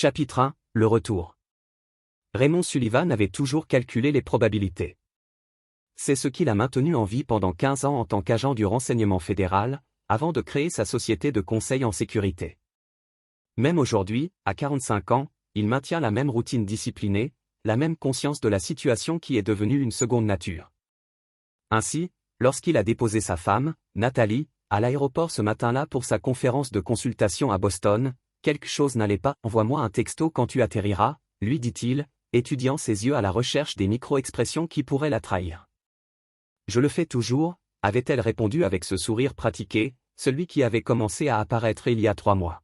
Chapitre 1, le retour. Raymond Sullivan avait toujours calculé les probabilités. C'est ce qui l'a maintenu en vie pendant 15 ans en tant qu'agent du renseignement fédéral, avant de créer sa société de conseil en sécurité. Même aujourd'hui, à 45 ans, il maintient la même routine disciplinée, la même conscience de la situation qui est devenue une seconde nature. Ainsi, lorsqu'il a déposé sa femme, Nathalie, à l'aéroport ce matin-là pour sa conférence de consultation à Boston, quelque chose n'allait pas. Envoie-moi un texto quand tu atterriras, lui dit-il, étudiant ses yeux à la recherche des micro-expressions qui pourraient la trahir. Je le fais toujours, avait-elle répondu avec ce sourire pratiqué, celui qui avait commencé à apparaître il y a 3 mois.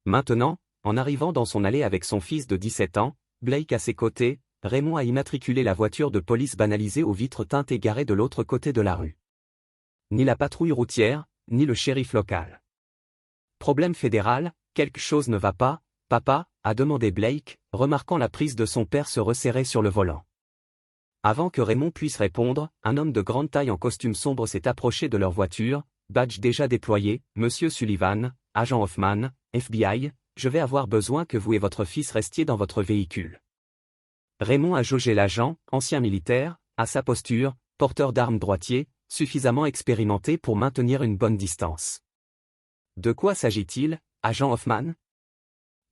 Maintenant, en arrivant dans son allée avec son fils de 17 ans, Blake à ses côtés, Raymond a immatriculé la voiture de police banalisée aux vitres teintées garée de l'autre côté de la rue. Ni la patrouille routière, ni le shérif local. Problème fédéral, quelque chose ne va pas, papa, a demandé Blake, remarquant la prise de son père se resserrer sur le volant. Avant que Raymond puisse répondre, un homme de grande taille en costume sombre s'est approché de leur voiture, badge déjà déployé, Monsieur Sullivan, agent Hoffman, FBI, je vais avoir besoin que vous et votre fils restiez dans votre véhicule. Raymond a jaugé l'agent, ancien militaire, à sa posture, porteur d'armes droitier, suffisamment expérimenté pour maintenir une bonne distance. De quoi s'agit-il, agent Hoffman?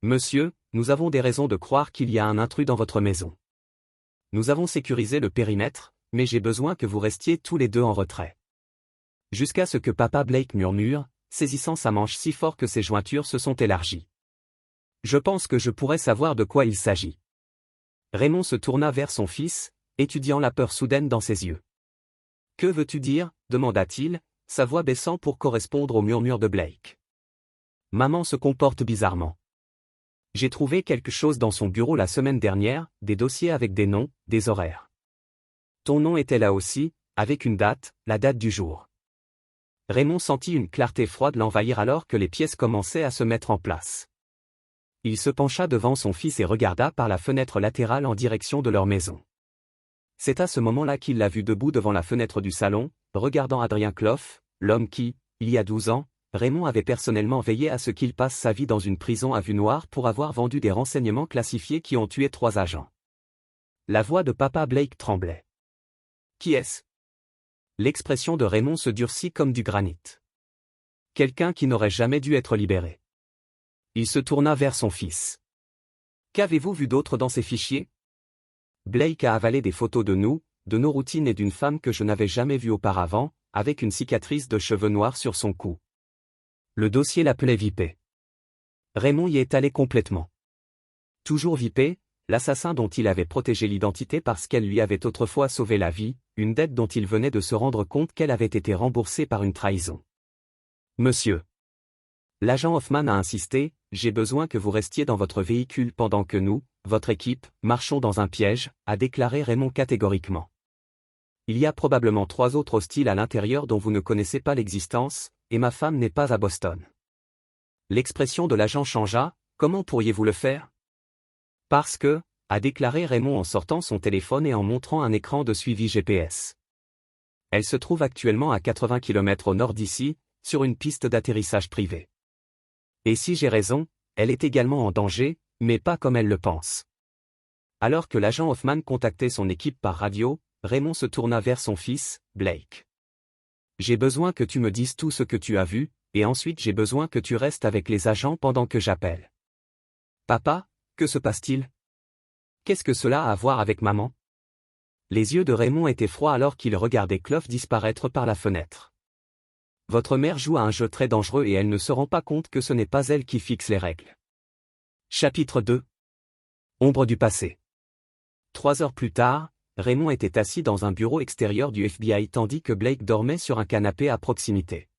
Monsieur, nous avons des raisons de croire qu'il y a un intrus dans votre maison. Nous avons sécurisé le périmètre, mais j'ai besoin que vous restiez tous les deux en retrait. Jusqu'à ce que papa Blake murmure, saisissant sa manche si fort que ses jointures se sont élargies. Je pense que je pourrais savoir de quoi il s'agit. Raymond se tourna vers son fils, étudiant la peur soudaine dans ses yeux. Que veux-tu dire, demanda-t-il, sa voix baissant pour correspondre au murmure de Blake. Maman se comporte bizarrement. J'ai trouvé quelque chose dans son bureau la semaine dernière, des dossiers avec des noms, des horaires. Ton nom était là aussi, avec une date, la date du jour. Raymond sentit une clarté froide l'envahir alors que les pièces commençaient à se mettre en place. Il se pencha devant son fils et regarda par la fenêtre latérale en direction de leur maison. C'est à ce moment-là qu'il l'a vu debout devant la fenêtre du salon, regardant Adrien Clough, l'homme qui, il y a 12 ans, Raymond avait personnellement veillé à ce qu'il passe sa vie dans une prison à vue noire pour avoir vendu des renseignements classifiés qui ont tué 3 agents. La voix de papa Blake tremblait. Qui est-ce? L'expression de Raymond se durcit comme du granit. Quelqu'un qui n'aurait jamais dû être libéré. Il se tourna vers son fils. Qu'avez-vous vu d'autre dans ces fichiers? Blake a avalé des photos de nous, de nos routines et d'une femme que je n'avais jamais vue auparavant, avec une cicatrice de cheveux noirs sur son cou. Le dossier l'appelait Vipé. Raymond y est allé complètement. Toujours Vipé, l'assassin dont il avait protégé l'identité parce qu'elle lui avait autrefois sauvé la vie, une dette dont il venait de se rendre compte qu'elle avait été remboursée par une trahison. Monsieur. L'agent Hoffman a insisté, j'ai besoin que vous restiez dans votre véhicule pendant que nous, votre équipe, marchons dans un piège, a déclaré Raymond catégoriquement. Il y a probablement 3 autres hostiles à l'intérieur dont vous ne connaissez pas l'existence, et ma femme n'est pas à Boston. L'expression de l'agent changea, comment pourriez-vous le faire? Parce que, a déclaré Raymond en sortant son téléphone et en montrant un écran de suivi GPS. Elle se trouve actuellement à 80 km au nord d'ici, sur une piste d'atterrissage privée. Et si j'ai raison, elle est également en danger, mais pas comme elle le pense. Alors que l'agent Hoffman contactait son équipe par radio, Raymond se tourna vers son fils, Blake. J'ai besoin que tu me dises tout ce que tu as vu, et ensuite j'ai besoin que tu restes avec les agents pendant que j'appelle. Papa, que se passe-t-il? Qu'est-ce que cela a à voir avec maman? Les yeux de Raymond étaient froids alors qu'il regardait Clough disparaître par la fenêtre. Votre mère joue à un jeu très dangereux et elle ne se rend pas compte que ce n'est pas elle qui fixe les règles. Chapitre 2. Ombre du passé. 3 heures plus tard, Raymond était assis dans un bureau extérieur du FBI tandis que Blake dormait sur un canapé à proximité.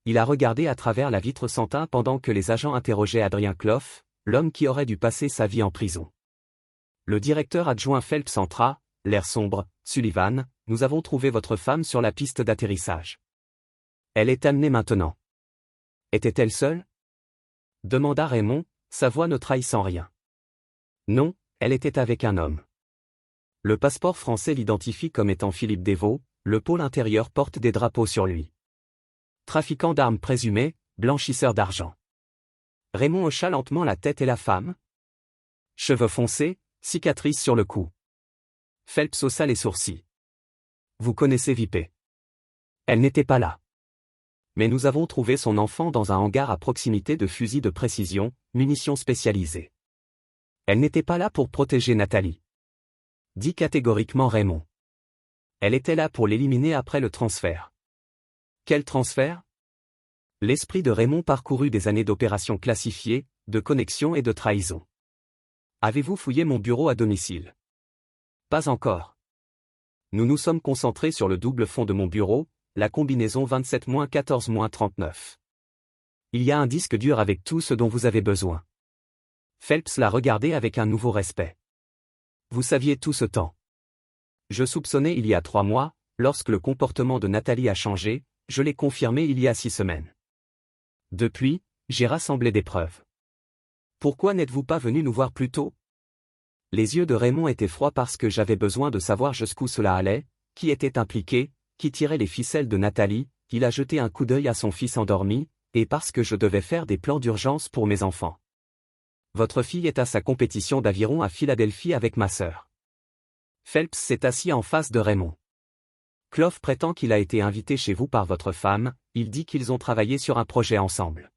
Il a regardé à travers la vitre sans teint pendant que les agents interrogeaient Adrien Clough, l'homme qui aurait dû passer sa vie en prison. Le directeur adjoint Phelps entra, l'air sombre, Sullivan, nous avons trouvé votre femme sur la piste d'atterrissage. Elle est amenée maintenant. Était-elle seule? Demanda Raymond, sa voix ne trahissant rien. Non, elle était avec un homme. Le passeport français l'identifie comme étant Philippe Desvaux, le pôle intérieur porte des drapeaux sur lui. Trafiquant d'armes présumé, blanchisseur d'argent. Raymond hocha lentement la tête et la femme. Cheveux foncés, cicatrice sur le cou. Phelps haussa les sourcils. Vous connaissez Vipé. Elle n'était pas là. Mais nous avons trouvé son enfant dans un hangar à proximité de fusils de précision, munitions spécialisées. Elle n'était pas là pour protéger Nathalie. Dit catégoriquement Raymond. Elle était là pour l'éliminer après le transfert. Quel transfert? L'esprit de Raymond parcourut des années d'opérations classifiées, de connexion et de trahison. Avez-vous fouillé mon bureau à domicile? Pas encore. Nous nous sommes concentrés sur le double fond de mon bureau, la combinaison 27-14-39. Il y a un disque dur avec tout ce dont vous avez besoin. Phelps l'a regardé avec un nouveau respect. Vous saviez tout ce temps. Je soupçonnais il y a 3 mois, lorsque le comportement de Nathalie a changé, je l'ai confirmé il y a 6 semaines. Depuis, j'ai rassemblé des preuves. Pourquoi n'êtes-vous pas venu nous voir plus tôt? Les yeux de Raymond étaient froids parce que j'avais besoin de savoir jusqu'où cela allait, qui était impliqué, qui tirait les ficelles de Nathalie, il a jeté un coup d'œil à son fils endormi, et parce que je devais faire des plans d'urgence pour mes enfants. Votre fille est à sa compétition d'aviron à Philadelphie avec ma sœur. Phelps s'est assis en face de Raymond. Clough prétend qu'il a été invité chez vous par votre femme, il dit qu'ils ont travaillé sur un projet ensemble.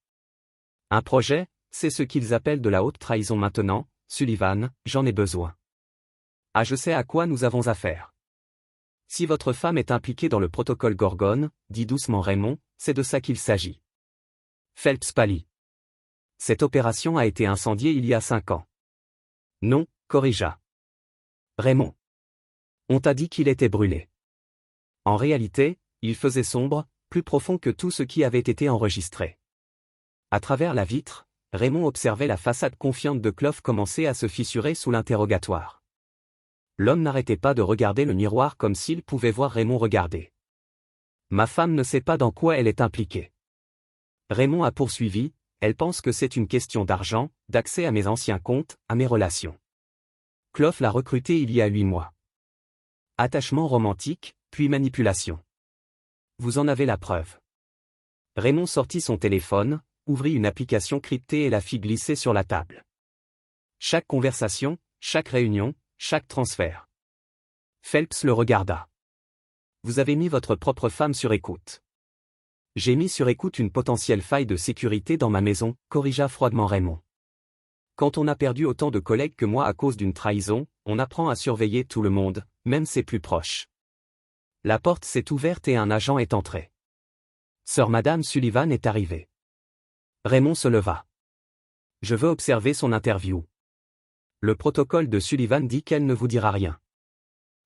Un projet, c'est ce qu'ils appellent de la haute trahison maintenant, Sullivan, j'en ai besoin. Ah, je sais à quoi nous avons affaire. Si votre femme est impliquée dans le protocole Gorgone, dit doucement Raymond, c'est de ça qu'il s'agit. Phelps pâlit. Cette opération a été incendiée il y a 5 ans. Non, corrigea Raymond. On t'a dit qu'il était brûlé. En réalité, il faisait sombre, plus profond que tout ce qui avait été enregistré. À travers la vitre, Raymond observait la façade confiante de Clough commencer à se fissurer sous l'interrogatoire. L'homme n'arrêtait pas de regarder le miroir comme s'il pouvait voir Raymond regarder. Ma femme ne sait pas dans quoi elle est impliquée. Raymond a poursuivi, elle pense que c'est une question d'argent, d'accès à mes anciens comptes, à mes relations. Clough l'a recruté il y a 8 mois. Attachement romantique, puis manipulation. Vous en avez la preuve. Raymond sortit son téléphone, ouvrit une application cryptée et la fit glisser sur la table. Chaque conversation, chaque réunion, chaque transfert. Phelps le regarda. Vous avez mis votre propre femme sur écoute. J'ai mis sur écoute une potentielle faille de sécurité dans ma maison, corrigea froidement Raymond. Quand on a perdu autant de collègues que moi à cause d'une trahison, on apprend à surveiller tout le monde, même ses plus proches. La porte s'est ouverte et un agent est entré. Sœur Madame Sullivan est arrivée. Raymond se leva. Je veux observer son interview. Le protocole de Sullivan dit qu'elle ne vous dira rien.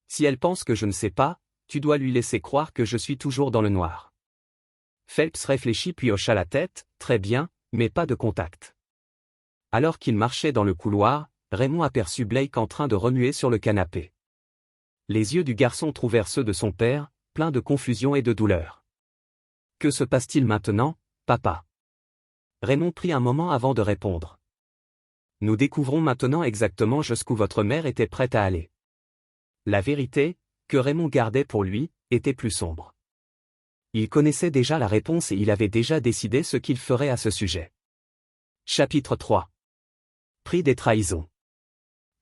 Si elle pense que je ne sais pas, tu dois lui laisser croire que je suis toujours dans le noir. Phelps réfléchit puis hocha la tête, très bien, mais pas de contact. Alors qu'il marchait dans le couloir, Raymond aperçut Blake en train de remuer sur le canapé. Les yeux du garçon trouvèrent ceux de son père, pleins de confusion et de douleur. Que se passe-t-il maintenant, papa? Raymond prit un moment avant de répondre. Nous découvrons maintenant exactement jusqu'où votre mère était prête à aller. La vérité, que Raymond gardait pour lui, était plus sombre. Il connaissait déjà la réponse et il avait déjà décidé ce qu'il ferait à ce sujet. Chapitre 3. Prix des trahisons.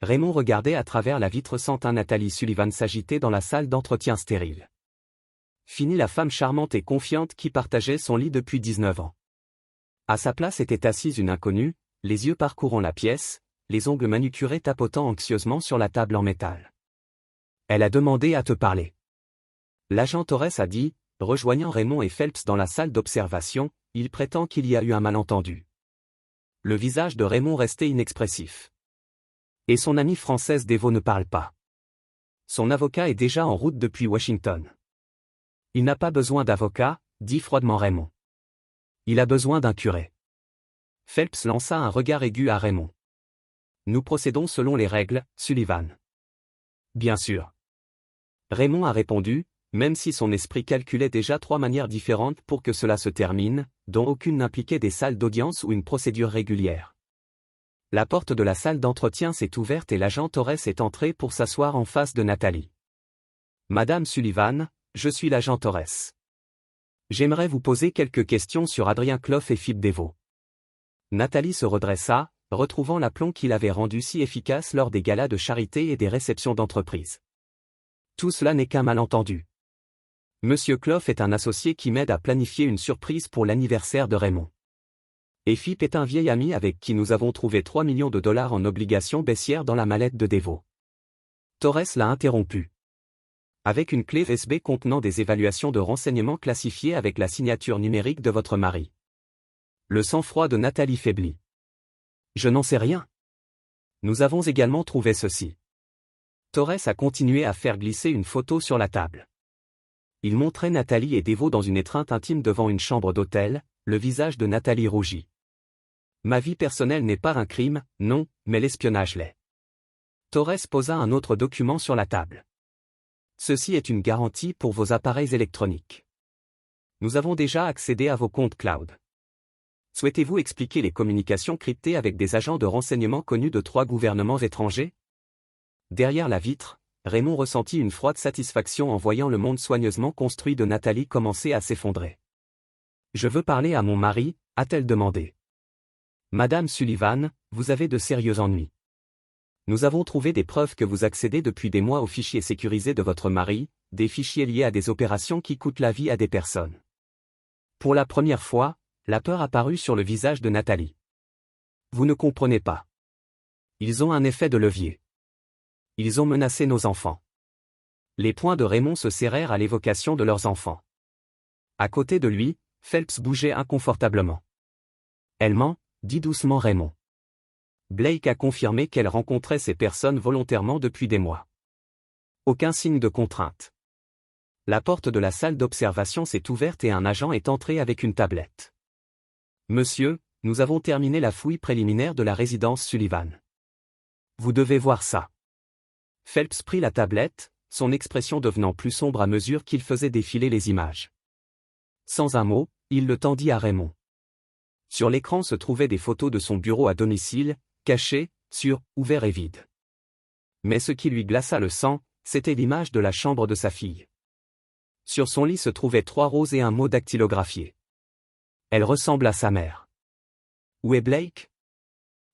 Raymond regardait à travers la vitre sentant Nathalie Sullivan s'agiter dans la salle d'entretien stérile. Fini la femme charmante et confiante qui partageait son lit depuis 19 ans. À sa place était assise une inconnue, les yeux parcourant la pièce, les ongles manucurés tapotant anxieusement sur la table en métal. Elle a demandé à te parler. L'agent Torres a dit, rejoignant Raymond et Phelps dans la salle d'observation, il prétend qu'il y a eu un malentendu. Le visage de Raymond restait inexpressif. Et son amie française Devo ne parle pas. Son avocat est déjà en route depuis Washington. Il n'a pas besoin d'avocat, dit froidement Raymond. Il a besoin d'un curé. Phelps lança un regard aigu à Raymond. Nous procédons selon les règles, Sullivan. Bien sûr. Raymond a répondu, même si son esprit calculait déjà 3 manières différentes pour que cela se termine, dont aucune n'impliquait des salles d'audience ou une procédure régulière. La porte de la salle d'entretien s'est ouverte et l'agent Torres est entré pour s'asseoir en face de Nathalie. Madame Sullivan, je suis l'agent Torres. J'aimerais vous poser quelques questions sur Adrien Clough et Philippe Devo. Nathalie se redressa, retrouvant l'aplomb qu'il avait rendu si efficace lors des galas de charité et des réceptions d'entreprise. Tout cela n'est qu'un malentendu. Monsieur Clough est un associé qui m'aide à planifier une surprise pour l'anniversaire de Raymond. Et Phip est un vieil ami avec qui nous avons trouvé 3 millions de dollars en obligations baissières dans la mallette de Devo. Torres l'a interrompu. Avec une clé USB contenant des évaluations de renseignements classifiés avec la signature numérique de votre mari. Le sang-froid de Nathalie faiblit. Je n'en sais rien. Nous avons également trouvé ceci. Torres a continué à faire glisser une photo sur la table. Il montrait Nathalie et Devo dans une étreinte intime devant une chambre d'hôtel, le visage de Nathalie rougit. Ma vie personnelle n'est pas un crime, non, mais l'espionnage l'est. Torres posa un autre document sur la table. Ceci est une garantie pour vos appareils électroniques. Nous avons déjà accédé à vos comptes cloud. Souhaitez-vous expliquer les communications cryptées avec des agents de renseignement connus de 3 gouvernements étrangers? Derrière la vitre, Raymond ressentit une froide satisfaction en voyant le monde soigneusement construit de Nathalie commencer à s'effondrer. Je veux parler à mon mari, a-t-elle demandé. Madame Sullivan, vous avez de sérieux ennuis. Nous avons trouvé des preuves que vous accédez depuis des mois aux fichiers sécurisés de votre mari, des fichiers liés à des opérations qui coûtent la vie à des personnes. Pour la première fois, la peur apparut sur le visage de Nathalie. Vous ne comprenez pas. Ils ont un effet de levier. Ils ont menacé nos enfants. Les poings de Raymond se serrèrent à l'évocation de leurs enfants. À côté de lui, Phelps bougeait inconfortablement. Elle ment, dit doucement Raymond. Blake a confirmé qu'elle rencontrait ces personnes volontairement depuis des mois. Aucun signe de contrainte. La porte de la salle d'observation s'est ouverte et un agent est entré avec une tablette. Monsieur, nous avons terminé la fouille préliminaire de la résidence Sullivan. Vous devez voir ça. Phelps prit la tablette, son expression devenant plus sombre à mesure qu'il faisait défiler les images. Sans un mot, il le tendit à Raymond. Sur l'écran se trouvaient des photos de son bureau à domicile, caché, sûr, ouvert et vide. Mais ce qui lui glaça le sang, c'était l'image de la chambre de sa fille. Sur son lit se trouvaient 3 roses et un mot dactylographié. Elle ressemble à sa mère. Où est Blake?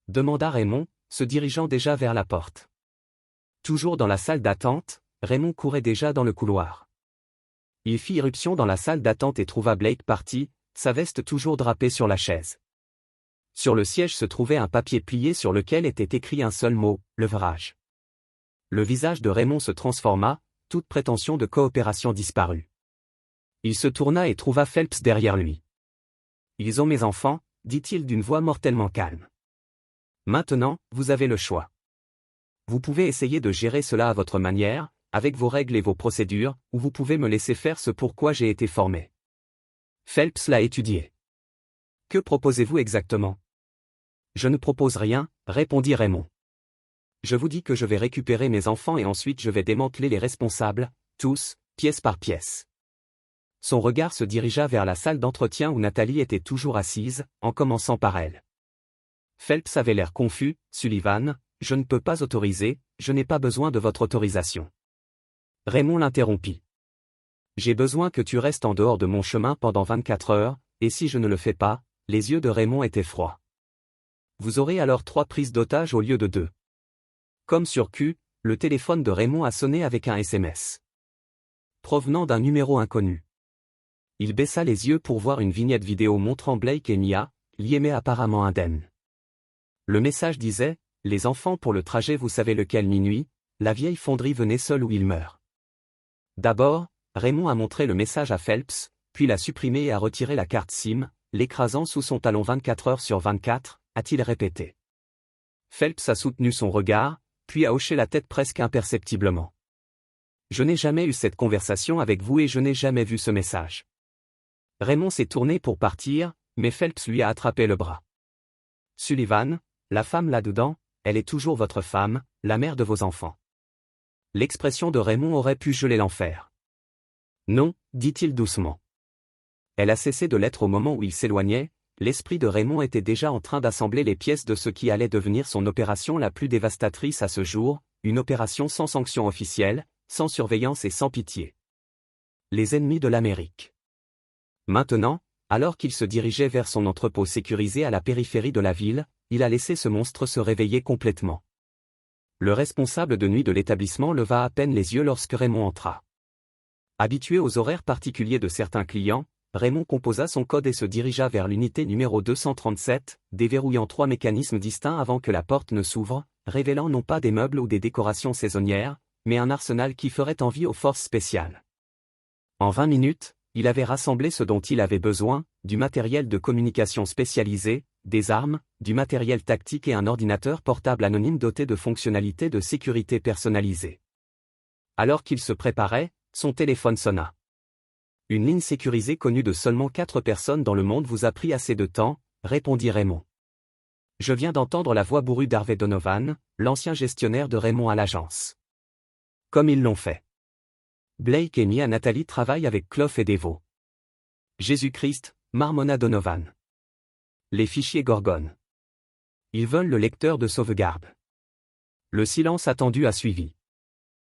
Demanda Raymond, se dirigeant déjà vers la porte. Toujours dans la salle d'attente, Raymond courait déjà dans le couloir. Il fit irruption dans la salle d'attente et trouva Blake parti, sa veste toujours drapée sur la chaise. Sur le siège se trouvait un papier plié sur lequel était écrit un seul mot, levrage. Le visage de Raymond se transforma, toute prétention de coopération disparut. Il se tourna et trouva Phelps derrière lui. Ils ont mes enfants, dit-il d'une voix mortellement calme. Maintenant, vous avez le choix. Vous pouvez essayer de gérer cela à votre manière, avec vos règles et vos procédures, ou vous pouvez me laisser faire ce pour quoi j'ai été formé. Phelps l'a étudié. Que proposez-vous exactement? Je ne propose rien, répondit Raymond. Je vous dis que je vais récupérer mes enfants et ensuite je vais démanteler les responsables, tous, pièce par pièce. Son regard se dirigea vers la salle d'entretien où Nathalie était toujours assise, en commençant par elle. Phelps avait l'air confus. Sullivan, je ne peux pas autoriser, je n'ai pas besoin de votre autorisation. Raymond l'interrompit. J'ai besoin que tu restes en dehors de mon chemin pendant 24 heures, et si je ne le fais pas, les yeux de Raymond étaient froids. Vous aurez alors 3 prises d'otages au lieu de 2. Comme sur Q, le téléphone de Raymond a sonné avec un SMS. Provenant d'un numéro inconnu. Il baissa les yeux pour voir une vignette vidéo montrant Blake et Mia, liés mais apparemment indemnes. Le message disait, « Les enfants pour le trajet vous savez lequel minuit, la vieille fonderie venait seule ou il meurt. » D'abord, Raymond a montré le message à Phelps, puis l'a supprimé et a retiré la carte SIM, l'écrasant sous son talon 24 heures sur 24, a-t-il répété. Phelps a soutenu son regard, puis a hoché la tête presque imperceptiblement. Je n'ai jamais eu cette conversation avec vous et je n'ai jamais vu ce message. Raymond s'est tourné pour partir, mais Phelps lui a attrapé le bras. Sullivan, la femme là-dedans, elle est toujours votre femme, la mère de vos enfants. L'expression de Raymond aurait pu geler l'enfer. Non, dit-il doucement. Elle a cessé de l'être au moment où il s'éloignait, l'esprit de Raymond était déjà en train d'assembler les pièces de ce qui allait devenir son opération la plus dévastatrice à ce jour, une opération sans sanction officielle, sans surveillance et sans pitié. Les ennemis de l'Amérique. Maintenant, Alors qu'il se dirigeait vers son entrepôt sécurisé à la périphérie de la ville, il a laissé ce monstre se réveiller complètement. Le responsable de nuit de l'établissement leva à peine les yeux lorsque Raymond entra. Habitué aux horaires particuliers de certains clients, Raymond composa son code et se dirigea vers l'unité numéro 237, déverrouillant 3 mécanismes distincts avant que la porte ne s'ouvre, révélant non pas des meubles ou des décorations saisonnières, mais un arsenal qui ferait envie aux forces spéciales. En 20 minutes, il avait rassemblé ce dont il avait besoin, du matériel de communication spécialisé, des armes, du matériel tactique et un ordinateur portable anonyme doté de fonctionnalités de sécurité personnalisées. Alors qu'il se préparait, son téléphone sonna. Une ligne sécurisée connue de seulement 4 personnes dans le monde vous a pris assez de temps, répondit Raymond. Je viens d'entendre la voix bourrue d'Harvey Donovan, l'ancien gestionnaire de Raymond à l'agence. Comme ils l'ont fait. Blake et Mia Nathalie travaillent avec Clough et Devo. Jésus-Christ, marmonna Donovan. Les fichiers Gorgone. Ils veulent le lecteur de sauvegarde. Le silence attendu a suivi.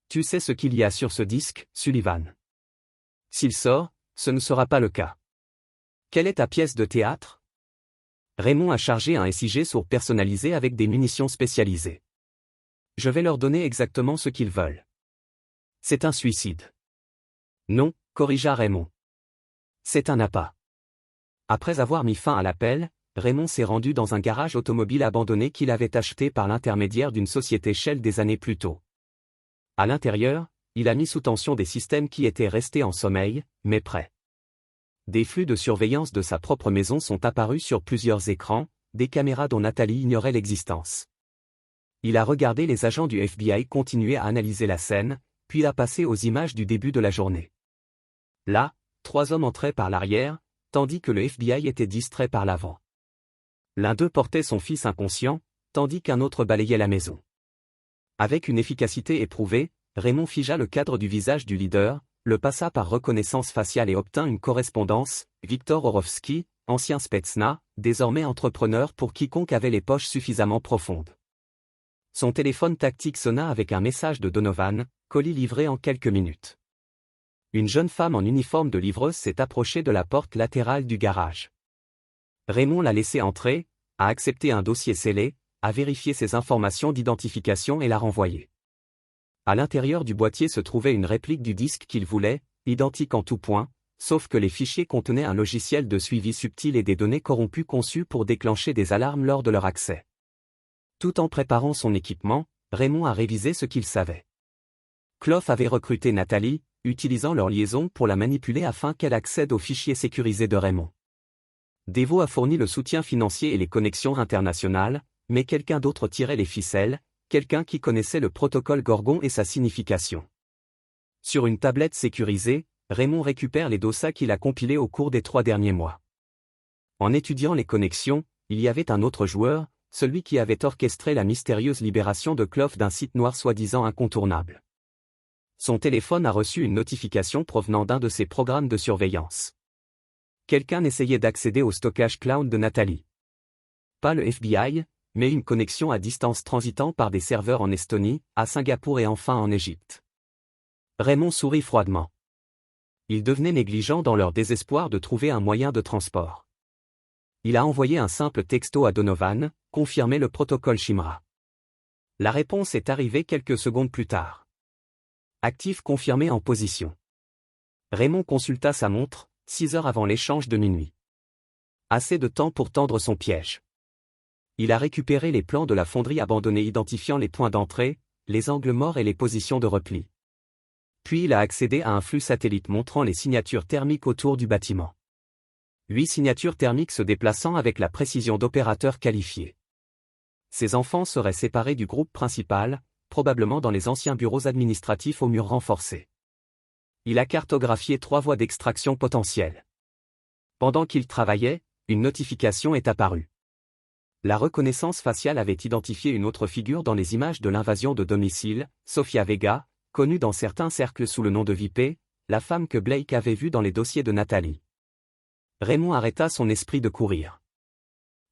Tu sais ce qu'il y a sur ce disque, Sullivan. S'il sort, ce ne sera pas le cas. Quelle est ta pièce de théâtre? Raymond a chargé un SIG sourd personnalisé avec des munitions spécialisées. Je vais leur donner exactement ce qu'ils veulent. C'est un suicide. Non, corrigea Raymond. C'est un appât. Après avoir mis fin à l'appel, Raymond s'est rendu dans un garage automobile abandonné qu'il avait acheté par l'intermédiaire d'une société Shell des années plus tôt. À l'intérieur, il a mis sous tension des systèmes qui étaient restés en sommeil, mais prêts. Des flux de surveillance de sa propre maison sont apparus sur plusieurs écrans, des caméras dont Nathalie ignorait l'existence. Il a regardé les agents du FBI continuer à analyser la scène, puis a passé aux images du début de la journée. Là, 3 hommes entraient par l'arrière, tandis que le FBI était distrait par l'avant. L'un d'eux portait son fils inconscient, tandis qu'un autre balayait la maison. Avec une efficacité éprouvée, Raymond figea le cadre du visage du leader, le passa par reconnaissance faciale et obtint une correspondance, Viktor Orovsky, ancien Spetsnaz, désormais entrepreneur pour quiconque avait les poches suffisamment profondes. Son téléphone tactique sonna avec un message de Donovan, colis livré en quelques minutes. Une jeune femme en uniforme de livreuse s'est approchée de la porte latérale du garage. Raymond l'a laissée entrer, a accepté un dossier scellé, a vérifié ses informations d'identification et l'a renvoyé. À l'intérieur du boîtier se trouvait une réplique du disque qu'il voulait, identique en tout point, sauf que les fichiers contenaient un logiciel de suivi subtil et des données corrompues conçues pour déclencher des alarmes lors de leur accès. Tout en préparant son équipement, Raymond a révisé ce qu'il savait. Clough avait recruté Nathalie, utilisant leur liaison pour la manipuler afin qu'elle accède aux fichiers sécurisés de Raymond. Devo a fourni le soutien financier et les connexions internationales, mais quelqu'un d'autre tirait les ficelles, quelqu'un qui connaissait le protocole Gorgon et sa signification. Sur une tablette sécurisée, Raymond récupère les dossiers qu'il a compilés au cours des 3 derniers mois. En étudiant les connexions, il y avait un autre joueur, celui qui avait orchestré la mystérieuse libération de Clough d'un site noir soi-disant incontournable. Son téléphone a reçu une notification provenant d'un de ses programmes de surveillance. Quelqu'un essayait d'accéder au stockage cloud de Nathalie. Pas le FBI, mais une connexion à distance transitant par des serveurs en Estonie, à Singapour et enfin en Égypte. Raymond sourit froidement. Ils devenaient négligents dans leur désespoir de trouver un moyen de transport. Il a envoyé un simple texto à Donovan, confirmer le protocole Shimra. La réponse est arrivée quelques secondes plus tard. Actif confirmé en position. Raymond consulta sa montre, 6 heures avant l'échange de minuit. Assez de temps pour tendre son piège. Il a récupéré les plans de la fonderie abandonnée identifiant les points d'entrée, les angles morts et les positions de repli. Puis il a accédé à un flux satellite montrant les signatures thermiques autour du bâtiment. 8 signatures thermiques se déplaçant avec la précision d'opérateurs qualifiés. Ces enfants seraient séparés du groupe principal, probablement dans les anciens bureaux administratifs aux murs renforcés. Il a cartographié 3 voies d'extraction potentielles. Pendant qu'il travaillait, une notification est apparue. La reconnaissance faciale avait identifié une autre figure dans les images de l'invasion de domicile, Sofia Vega, connue dans certains cercles sous le nom de Vipé, la femme que Blake avait vue dans les dossiers de Nathalie. Raymond arrêta son esprit de courir.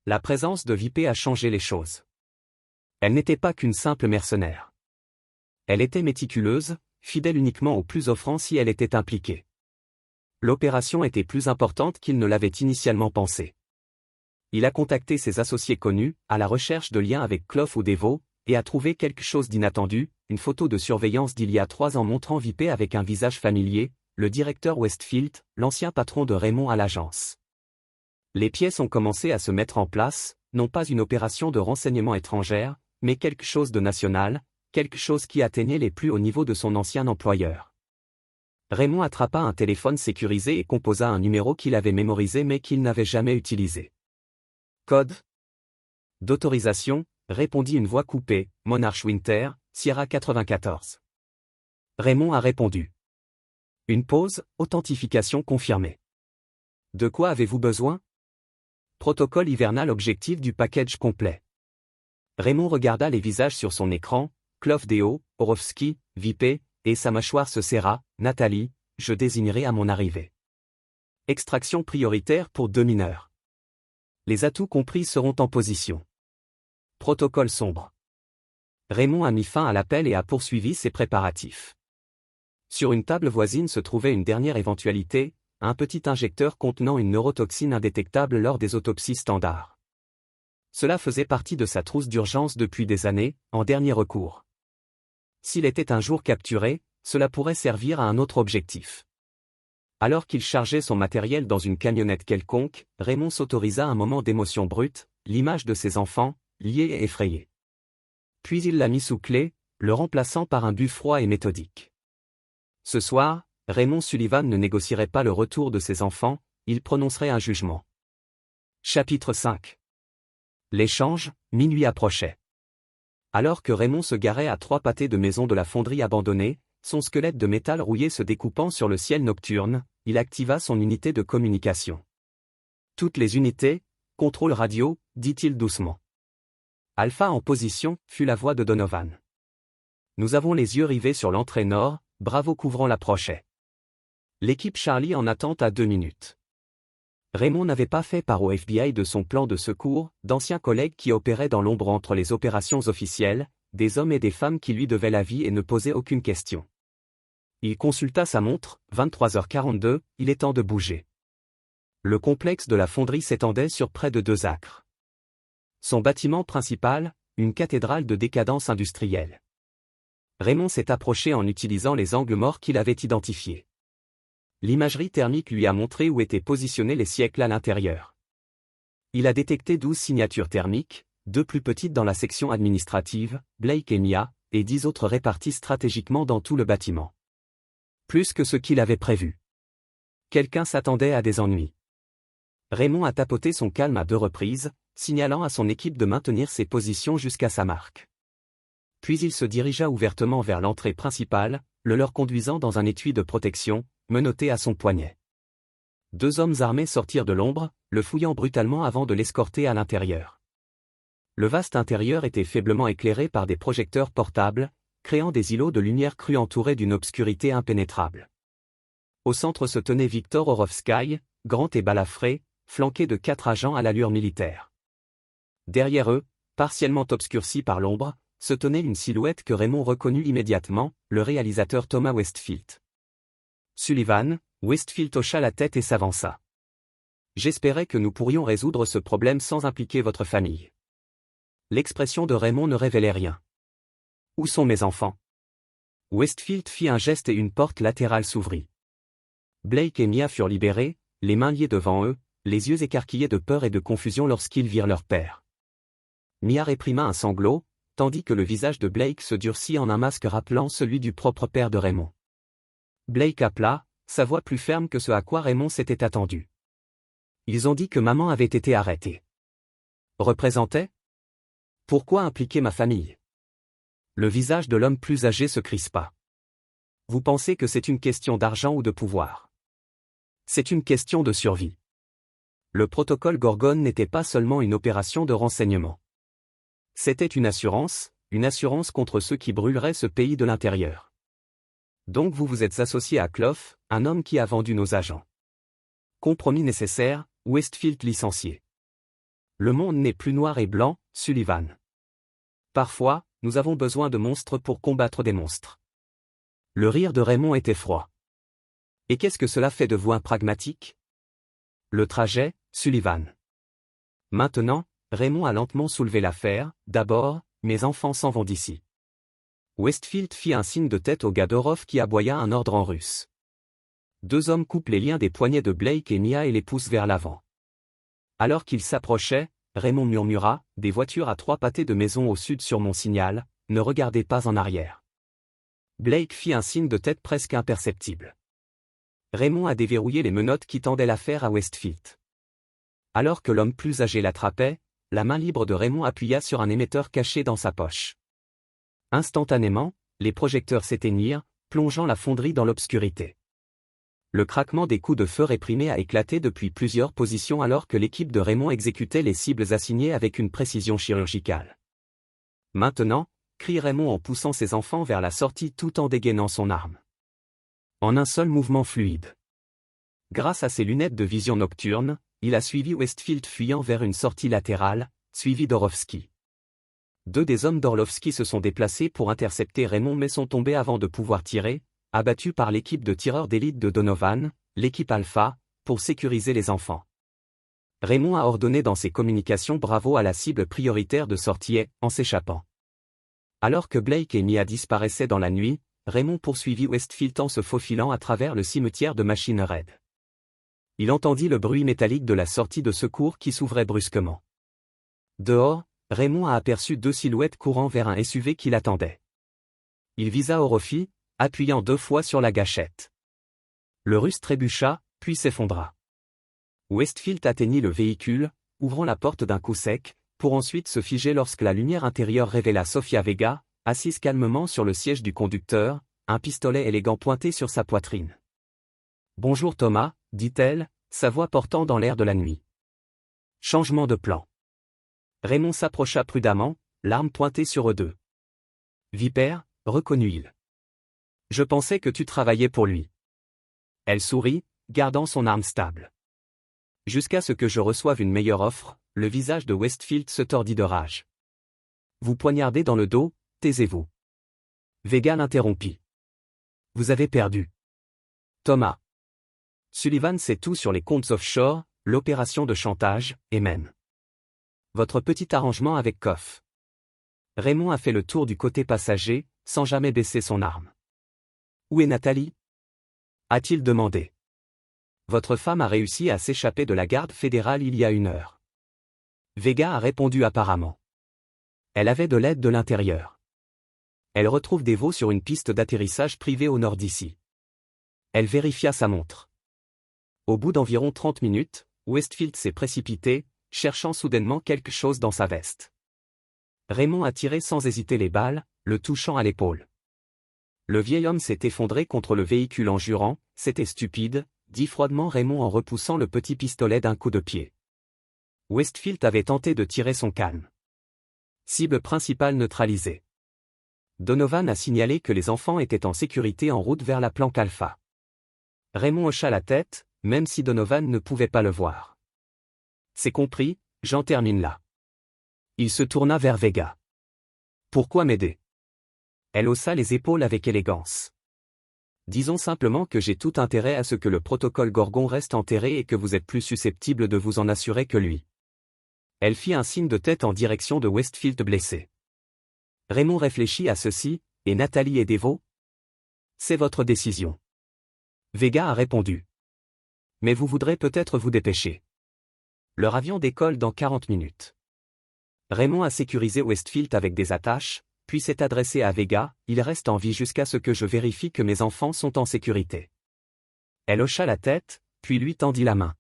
La présence de Vipé a changé les choses. Elle n'était pas qu'une simple mercenaire. Elle était méticuleuse, fidèle uniquement au plus offrant si elle était impliquée. L'opération était plus importante qu'il ne l'avait initialement pensé. Il a contacté ses associés connus, à la recherche de liens avec Clough ou Devo, et a trouvé quelque chose d'inattendu, une photo de surveillance d'il y a 3 ans montrant Vipé avec un visage familier, le directeur Westfield, l'ancien patron de Raymond à l'agence. Les pièces ont commencé à se mettre en place, non pas une opération de renseignement étrangère, mais quelque chose de national, quelque chose qui atteignait les plus hauts niveaux de son ancien employeur. Raymond attrapa un téléphone sécurisé et composa un numéro qu'il avait mémorisé mais qu'il n'avait jamais utilisé. Code d'autorisation, répondit une voix coupée, Monarch Winter, Sierra 94. Raymond a répondu. Une pause, authentification confirmée. De quoi avez-vous besoin? Protocole hivernal objectif du package complet. Raymond regarda les visages sur son écran, Clough Deo, Orowski, Vipé, et sa mâchoire se serra, Nathalie, je désignerai à mon arrivée. Extraction prioritaire pour 2 mineurs. Les atouts compris seront en position. Protocole sombre. Raymond a mis fin à l'appel et a poursuivi ses préparatifs. Sur une table voisine se trouvait une dernière éventualité, un petit injecteur contenant une neurotoxine indétectable lors des autopsies standards. Cela faisait partie de sa trousse d'urgence depuis des années, en dernier recours. S'il était un jour capturé, cela pourrait servir à un autre objectif. Alors qu'il chargeait son matériel dans une camionnette quelconque, Raymond s'autorisa un moment d'émotion brute, l'image de ses enfants, liés et effrayés. Puis il l'a mis sous clé, le remplaçant par un but froid et méthodique. Ce soir, Raymond Sullivan ne négocierait pas le retour de ses enfants, il prononcerait un jugement. Chapitre 5. L'échange, minuit approchait. Alors que Raymond se garait à 3 pâtés de maison de la fonderie abandonnée, son squelette de métal rouillé se découpant sur le ciel nocturne, il activa son unité de communication. Toutes les unités, contrôle radio, dit-il doucement. Alpha en position, fut la voix de Donovan. Nous avons les yeux rivés sur l'entrée nord, Bravo couvrant l'approchait. L'équipe Charlie en attente à 2 minutes. Raymond n'avait pas fait part au FBI de son plan de secours, d'anciens collègues qui opéraient dans l'ombre entre les opérations officielles, des hommes et des femmes qui lui devaient la vie et ne posaient aucune question. Il consulta sa montre, 23h42, il est temps de bouger. Le complexe de la fonderie s'étendait sur près de 2 acres. Son bâtiment principal, une cathédrale de décadence industrielle. Raymond s'est approché en utilisant les angles morts qu'il avait identifiés. L'imagerie thermique lui a montré où étaient positionnés les siècles à l'intérieur. Il a détecté 12 signatures thermiques, 2 plus petites dans la section administrative, Blake et Mia, et 10 autres réparties stratégiquement dans tout le bâtiment. Plus que ce qu'il avait prévu. Quelqu'un s'attendait à des ennuis. Raymond a tapoté son calme à 2 reprises, signalant à son équipe de maintenir ses positions jusqu'à sa marque. Puis il se dirigea ouvertement vers l'entrée principale, le leur conduisant dans un étui de protection, menotté à son poignet. 2 hommes armés sortirent de l'ombre, le fouillant brutalement avant de l'escorter à l'intérieur. Le vaste intérieur était faiblement éclairé par des projecteurs portables, créant des îlots de lumière crue entourés d'une obscurité impénétrable. Au centre se tenait Victor Orowski, grand et balafré, flanqué de 4 agents à l'allure militaire. Derrière eux, partiellement obscurcis par l'ombre, se tenait une silhouette que Raymond reconnut immédiatement, le réalisateur Thomas Westfield. Sullivan, Westfield hocha la tête et s'avança. J'espérais que nous pourrions résoudre ce problème sans impliquer votre famille. L'expression de Raymond ne révélait rien. Où sont mes enfants? Westfield fit un geste et une porte latérale s'ouvrit. Blake et Mia furent libérés, les mains liées devant eux, les yeux écarquillés de peur et de confusion lorsqu'ils virent leur père. Mia réprima un sanglot, tandis que le visage de Blake se durcit en un masque rappelant celui du propre père de Raymond. Blake appela, sa voix plus ferme que ce à quoi Raymond s'était attendu. Ils ont dit que maman avait été arrêtée. Représentait? Pourquoi impliquer ma famille? Le visage de l'homme plus âgé se crispa. Vous pensez que c'est une question d'argent ou de pouvoir? C'est une question de survie. Le protocole Gorgone n'était pas seulement une opération de renseignement. C'était une assurance contre ceux qui brûleraient ce pays de l'intérieur. Donc vous vous êtes associé à Clough, un homme qui a vendu nos agents. Compromis nécessaire, Westfield licencié. Le monde n'est plus noir et blanc, Sullivan. Parfois, nous avons besoin de monstres pour combattre des monstres. Le rire de Raymond était froid. Et qu'est-ce que cela fait de vous un pragmatique? Le trajet, Sullivan. Maintenant, Raymond a lentement soulevé l'affaire. D'abord, mes enfants s'en vont d'ici. Westfield fit un signe de tête au Gadorov qui aboya un ordre en russe. Deux hommes coupent les liens des poignets de Blake et Mia et les poussent vers l'avant. Alors qu'ils s'approchaient, Raymond murmura, « Des voitures à trois pâtés de maison au sud sur mon signal, ne regardez pas en arrière. » Blake fit un signe de tête presque imperceptible. Raymond a déverrouillé les menottes qui tendaient l'affaire à Westfield. Alors que l'homme plus âgé l'attrapait, la main libre de Raymond appuya sur un émetteur caché dans sa poche. Instantanément, les projecteurs s'éteignirent, plongeant la fonderie dans l'obscurité. Le craquement des coups de feu réprimés a éclaté depuis plusieurs positions alors que l'équipe de Raymond exécutait les cibles assignées avec une précision chirurgicale. Maintenant, crie Raymond en poussant ses enfants vers la sortie tout en dégainant son arme. En un seul mouvement fluide. Grâce à ses lunettes de vision nocturne, il a suivi Westfield fuyant vers une sortie latérale, suivi d'Orlovski. Deux des hommes d'Orlovski se sont déplacés pour intercepter Raymond mais sont tombés avant de pouvoir tirer, abattus par l'équipe de tireurs d'élite de Donovan, l'équipe Alpha, pour sécuriser les enfants. Raymond a ordonné dans ses communications bravo à la cible prioritaire de sortie en s'échappant. Alors que Blake et Mia disparaissaient dans la nuit, Raymond poursuivit Westfield en se faufilant à travers le cimetière de Machine Red. Il entendit le bruit métallique de la sortie de secours qui s'ouvrait brusquement. Dehors, Raymond a aperçu deux silhouettes courant vers un SUV qui l'attendait. Il visa Orofi, appuyant 2 fois sur la gâchette. Le Russe trébucha, puis s'effondra. Westfield atteignit le véhicule, ouvrant la porte d'un coup sec, pour ensuite se figer lorsque la lumière intérieure révéla Sofia Vega, assise calmement sur le siège du conducteur, un pistolet élégant pointé sur sa poitrine. « Bonjour Thomas », dit-elle, sa voix portant dans l'air de la nuit. Changement de plan. Raymond s'approcha prudemment, l'arme pointée sur eux deux. « Vipère », reconnut-il. « Je pensais que tu travaillais pour lui. » Elle sourit, gardant son arme stable. « Jusqu'à ce que je reçoive une meilleure offre », le visage de Westfield se tordit de rage. « Vous poignardez dans le dos, taisez-vous. » Vega l'interrompit. « Vous avez perdu. » Thomas. Sullivan sait tout sur les comptes offshore, l'opération de chantage, et même votre petit arrangement avec Koff. Raymond a fait le tour du côté passager, sans jamais baisser son arme. « Où est Nathalie ?» a-t-il demandé. « Votre femme a réussi à s'échapper de la garde fédérale il y a 1 heure. » Vega a répondu apparemment. Elle avait de l'aide de l'intérieur. Elle retrouve des veaux sur une piste d'atterrissage privée au nord d'ici. Elle vérifia sa montre. Au bout d'environ 30 minutes, Westfield s'est précipité, cherchant soudainement quelque chose dans sa veste. Raymond a tiré sans hésiter les balles, le touchant à l'épaule. Le vieil homme s'est effondré contre le véhicule en jurant, « C'était stupide », dit froidement Raymond en repoussant le petit pistolet d'un coup de pied. Westfield avait tenté de tirer son calme. Cible principale neutralisée. Donovan a signalé que les enfants étaient en sécurité en route vers la planque Alpha. Raymond hocha la tête, même si Donovan ne pouvait pas le voir. C'est compris, j'en termine là. Il se tourna vers Vega. Pourquoi m'aider? Elle haussa les épaules avec élégance. Disons simplement que j'ai tout intérêt à ce que le protocole Gorgon reste enterré et que vous êtes plus susceptible de vous en assurer que lui. Elle fit un signe de tête en direction de Westfield blessé. Raymond réfléchit à ceci, et Nathalie et Devo? C'est votre décision. Vega a répondu. Mais vous voudrez peut-être vous dépêcher. Leur avion décolle dans 40 minutes. Raymond a sécurisé Westfield avec des attaches, puis s'est adressé à Vega, il reste en vie jusqu'à ce que je vérifie que mes enfants sont en sécurité. Elle hocha la tête, puis lui tendit la main.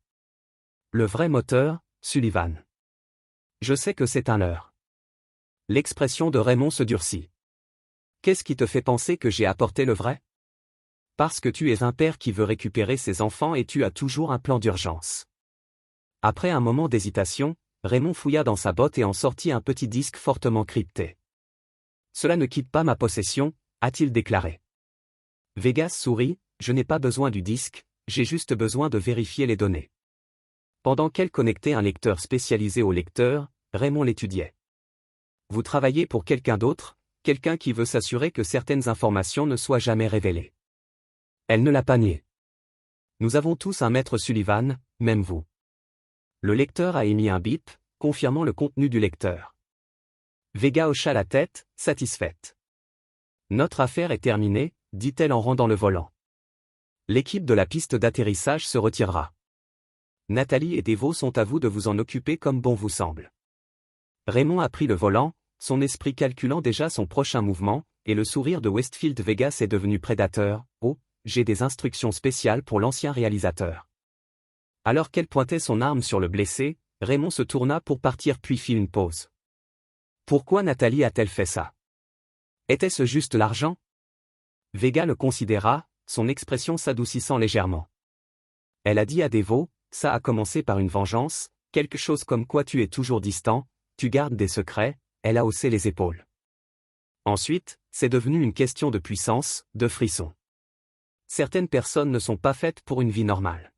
Le vrai moteur, Sullivan. Je sais que c'est un leurre. L'expression de Raymond se durcit. Qu'est-ce qui te fait penser que j'ai apporté le vrai? Parce que tu es un père qui veut récupérer ses enfants et tu as toujours un plan d'urgence. Après un moment d'hésitation, Raymond fouilla dans sa botte et en sortit un petit disque fortement crypté. Cela ne quitte pas ma possession, a-t-il déclaré. Vegas sourit, je n'ai pas besoin du disque, j'ai juste besoin de vérifier les données. Pendant qu'elle connectait un lecteur spécialisé au lecteur, Raymond l'étudiait. Vous travaillez pour quelqu'un d'autre, quelqu'un qui veut s'assurer que certaines informations ne soient jamais révélées. Elle ne l'a pas nié. Nous avons tous un maître Sullivan, même vous. Le lecteur a émis un bip, confirmant le contenu du lecteur. Vega hocha la tête, satisfaite. Notre affaire est terminée, dit-elle en rendant le volant. L'équipe de la piste d'atterrissage se retirera. Nathalie et Devo sont à vous de vous en occuper comme bon vous semble. Raymond a pris le volant, son esprit calculant déjà son prochain mouvement, et le sourire de Westfield Vegas est devenu prédateur. Oh, j'ai des instructions spéciales pour l'ancien réalisateur. Alors qu'elle pointait son arme sur le blessé, Raymond se tourna pour partir puis fit une pause. Pourquoi Nathalie a-t-elle fait ça? Était-ce juste l'argent? Vega le considéra, son expression s'adoucissant légèrement. Elle a dit à Devo, ça a commencé par une vengeance, quelque chose comme quoi tu es toujours distant, tu gardes des secrets, elle a haussé les épaules. Ensuite, c'est devenu une question de puissance, de frisson. Certaines personnes ne sont pas faites pour une vie normale.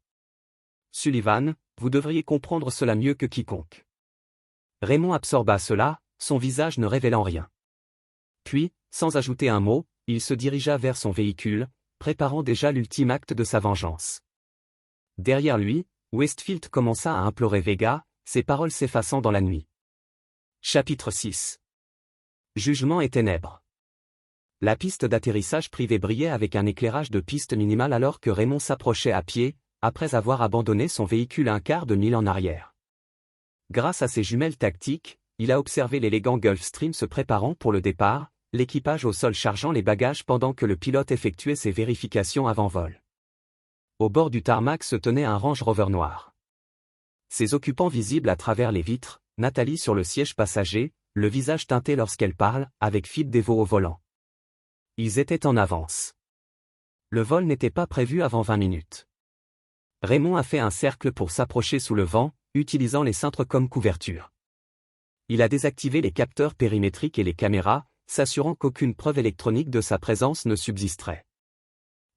Sullivan, vous devriez comprendre cela mieux que quiconque. Raymond absorba cela, son visage ne révélant rien. Puis, sans ajouter un mot, il se dirigea vers son véhicule, préparant déjà l'ultime acte de sa vengeance. Derrière lui, Westfield commença à implorer Vega, ses paroles s'effaçant dans la nuit. Chapitre 6. Jugement et ténèbres. La piste d'atterrissage privée brillait avec un éclairage de piste minimal alors que Raymond s'approchait à pied, après avoir abandonné son véhicule un quart de mille en arrière. Grâce à ses jumelles tactiques, il a observé l'élégant Gulfstream se préparant pour le départ, l'équipage au sol chargeant les bagages pendant que le pilote effectuait ses vérifications avant vol. Au bord du tarmac se tenait un Range Rover noir. Ses occupants visibles à travers les vitres, Nathalie sur le siège passager, le visage teinté lorsqu'elle parle, avec Phil Devo au volant. Ils étaient en avance. Le vol n'était pas prévu avant 20 minutes. Raymond a fait un cercle pour s'approcher sous le vent, utilisant les cintres comme couverture. Il a désactivé les capteurs périmétriques et les caméras, s'assurant qu'aucune preuve électronique de sa présence ne subsisterait.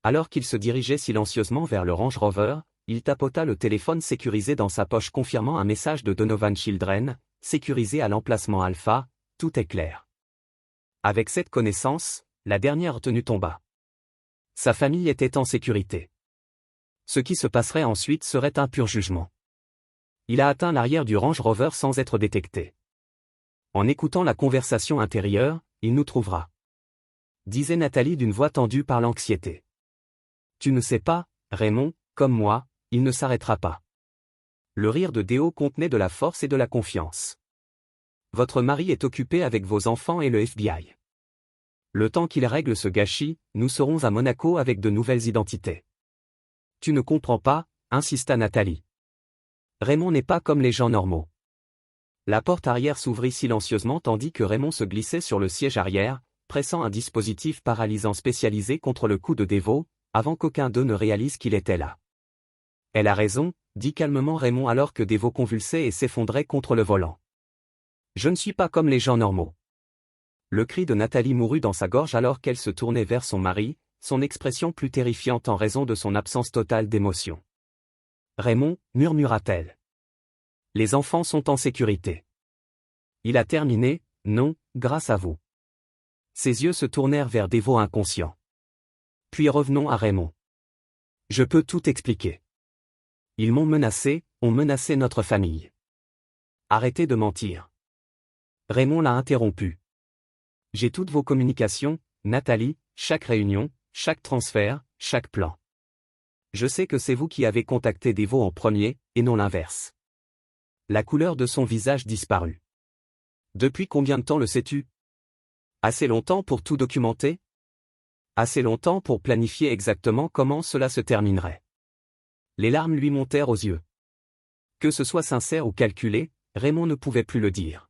Alors qu'il se dirigeait silencieusement vers le Range Rover, il tapota le téléphone sécurisé dans sa poche confirmant un message de Donovan Children, sécurisé à l'emplacement Alpha, tout est clair. Avec cette connaissance, la dernière retenue tomba. Sa famille était en sécurité. Ce qui se passerait ensuite serait un pur jugement. Il a atteint l'arrière du Range Rover sans être détecté. En écoutant la conversation intérieure, il nous trouvera. Disait Nathalie d'une voix tendue par l'anxiété. Tu ne sais pas, Raymond, comme moi, il ne s'arrêtera pas. Le rire de Déo contenait de la force et de la confiance. Votre mari est occupé avec vos enfants et le FBI. Le temps qu'il règle ce gâchis, nous serons à Monaco avec de nouvelles identités. Tu ne comprends pas, insista Nathalie. Raymond n'est pas comme les gens normaux. La porte arrière s'ouvrit silencieusement tandis que Raymond se glissait sur le siège arrière, pressant un dispositif paralysant spécialisé contre le cou de Devo, avant qu'aucun d'eux ne réalise qu'il était là. Elle a raison, dit calmement Raymond alors que Devo convulsait et s'effondrait contre le volant. Je ne suis pas comme les gens normaux. Le cri de Nathalie mourut dans sa gorge alors qu'elle se tournait vers son mari, son expression plus terrifiante en raison de son absence totale d'émotion. Raymond, murmura-t-elle. Les enfants sont en sécurité. Il a terminé, non, grâce à vous. Ses yeux se tournèrent vers Devo inconscient. Puis revenons à Raymond. Je peux tout expliquer. Ils m'ont menacé, ont menacé notre famille. Arrêtez de mentir. Raymond l'a interrompu. J'ai toutes vos communications, Nathalie, chaque réunion, chaque transfert, chaque plan. Je sais que c'est vous qui avez contacté Devo en premier, et non l'inverse. La couleur de son visage disparut. Depuis combien de temps le sais-tu? Assez longtemps pour tout documenter? Assez longtemps pour planifier exactement comment cela se terminerait. Les larmes lui montèrent aux yeux. Que ce soit sincère ou calculé, Raymond ne pouvait plus le dire.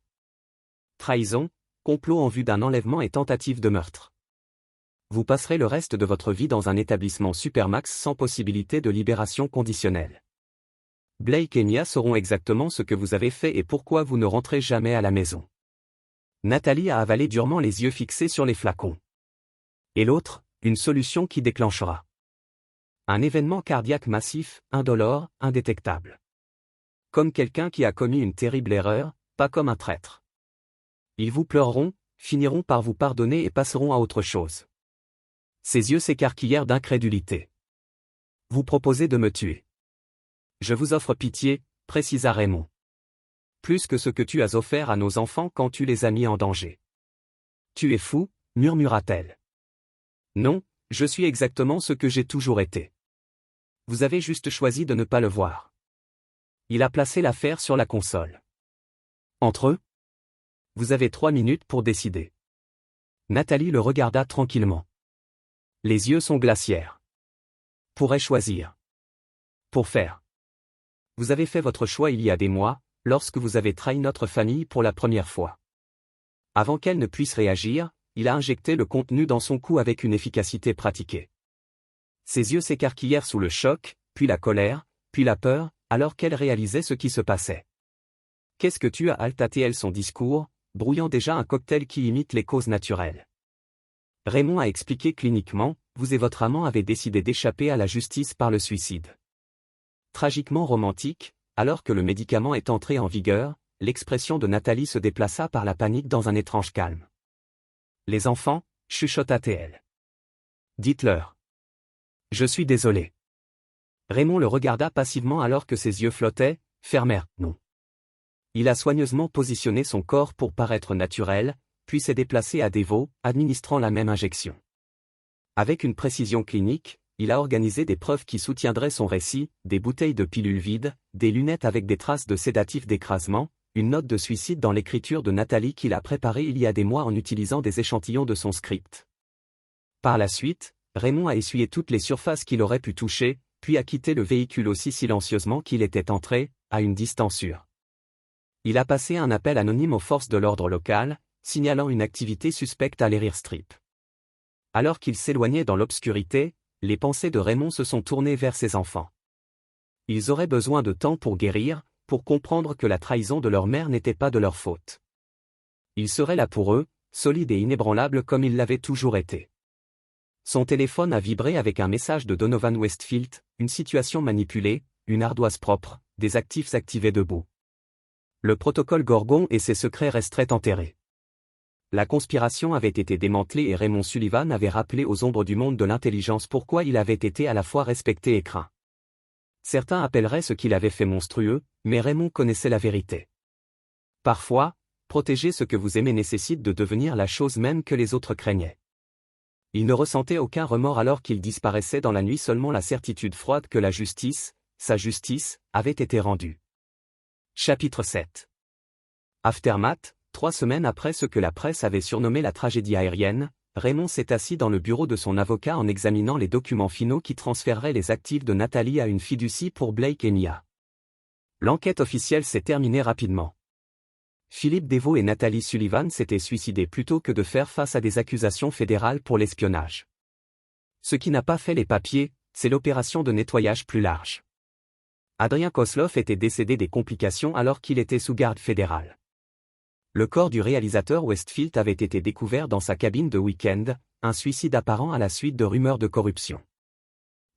Trahison, complot en vue d'un enlèvement et tentative de meurtre. Vous passerez le reste de votre vie dans un établissement supermax sans possibilité de libération conditionnelle. Blake et Mia sauront exactement ce que vous avez fait et pourquoi vous ne rentrez jamais à la maison. Nathalie a avalé durement les yeux fixés sur les flacons. Et l'autre, une solution qui déclenchera. Un événement cardiaque massif, indolore, indétectable. Comme quelqu'un qui a commis une terrible erreur, pas comme un traître. Ils vous pleureront, finiront par vous pardonner et passeront à autre chose. Ses yeux s'écarquillèrent d'incrédulité. Vous proposez de me tuer. Je vous offre pitié, précisa Raymond. Plus que ce que tu as offert à nos enfants quand tu les as mis en danger. Tu es fou, murmura-t-elle. Non, je suis exactement ce que j'ai toujours été. Vous avez juste choisi de ne pas le voir. Il a placé l'affaire sur la console. Entre eux? Vous avez 3 minutes pour décider. Nathalie le regarda tranquillement. Les yeux sont glaciaires. Pourrais choisir. Pour faire. Vous avez fait votre choix il y a des mois, lorsque vous avez trahi notre famille pour la première fois. Avant qu'elle ne puisse réagir, il a injecté le contenu dans son cou avec une efficacité pratiquée. Ses yeux s'écarquillèrent sous le choc, puis la colère, puis la peur, alors qu'elle réalisait ce qui se passait. Qu'est-ce que tu as haltaté son discours, brouillant déjà un cocktail qui imite les causes naturelles. Raymond a expliqué cliniquement, vous et votre amant avez décidé d'échapper à la justice par le suicide. Tragiquement romantique, alors que le médicament est entré en vigueur, l'expression de Nathalie se déplaça par la panique dans un étrange calme. Les enfants, chuchota-t-elle. Dites-leur. Je suis désolé. Raymond le regarda passivement alors que ses yeux flottaient, fermèrent, non. Il a soigneusement positionné son corps pour paraître naturel, puis s'est déplacé à défaut, administrant la même injection. Avec une précision clinique, il a organisé des preuves qui soutiendraient son récit, des bouteilles de pilules vides, des lunettes avec des traces de sédatifs d'écrasement, une note de suicide dans l'écriture de Nathalie qu'il a préparée il y a des mois en utilisant des échantillons de son script. Par la suite, Raymond a essuyé toutes les surfaces qu'il aurait pu toucher, puis a quitté le véhicule aussi silencieusement qu'il était entré, à une distance sûre. Il a passé un appel anonyme aux forces de l'ordre local, signalant une activité suspecte à l'Erir Strip. Alors qu'il s'éloignait dans l'obscurité, les pensées de Raymond se sont tournées vers ses enfants. Ils auraient besoin de temps pour guérir, pour comprendre que la trahison de leur mère n'était pas de leur faute. Il serait là pour eux, solide et inébranlable comme il l'avait toujours été. Son téléphone a vibré avec un message de Donovan Westfield, une situation manipulée, une ardoise propre, des actifs activés debout. Le protocole Gorgon et ses secrets resteraient enterrés. La conspiration avait été démantelée et Raymond Sullivan avait rappelé aux ombres du monde de l'intelligence pourquoi il avait été à la fois respecté et craint. Certains appelleraient ce qu'il avait fait monstrueux, mais Raymond connaissait la vérité. Parfois, protéger ce que vous aimez nécessite de devenir la chose même que les autres craignaient. Il ne ressentait aucun remords alors qu'il disparaissait dans la nuit, seulement la certitude froide que la justice, sa justice, avait été rendue. Chapitre 7. Aftermath, 3 semaines après ce que la presse avait surnommé la tragédie aérienne, Raymond s'est assis dans le bureau de son avocat en examinant les documents finaux qui transféreraient les actifs de Nathalie à une fiducie pour Blake et Mia. L'enquête officielle s'est terminée rapidement. Philippe Devaux et Nathalie Sullivan s'étaient suicidés plutôt que de faire face à des accusations fédérales pour l'espionnage. Ce qui n'a pas fait les papiers, c'est l'opération de nettoyage plus large. Adrien Kosloff était décédé des complications alors qu'il était sous garde fédérale. Le corps du réalisateur Westfield avait été découvert dans sa cabine de week-end, un suicide apparent à la suite de rumeurs de corruption.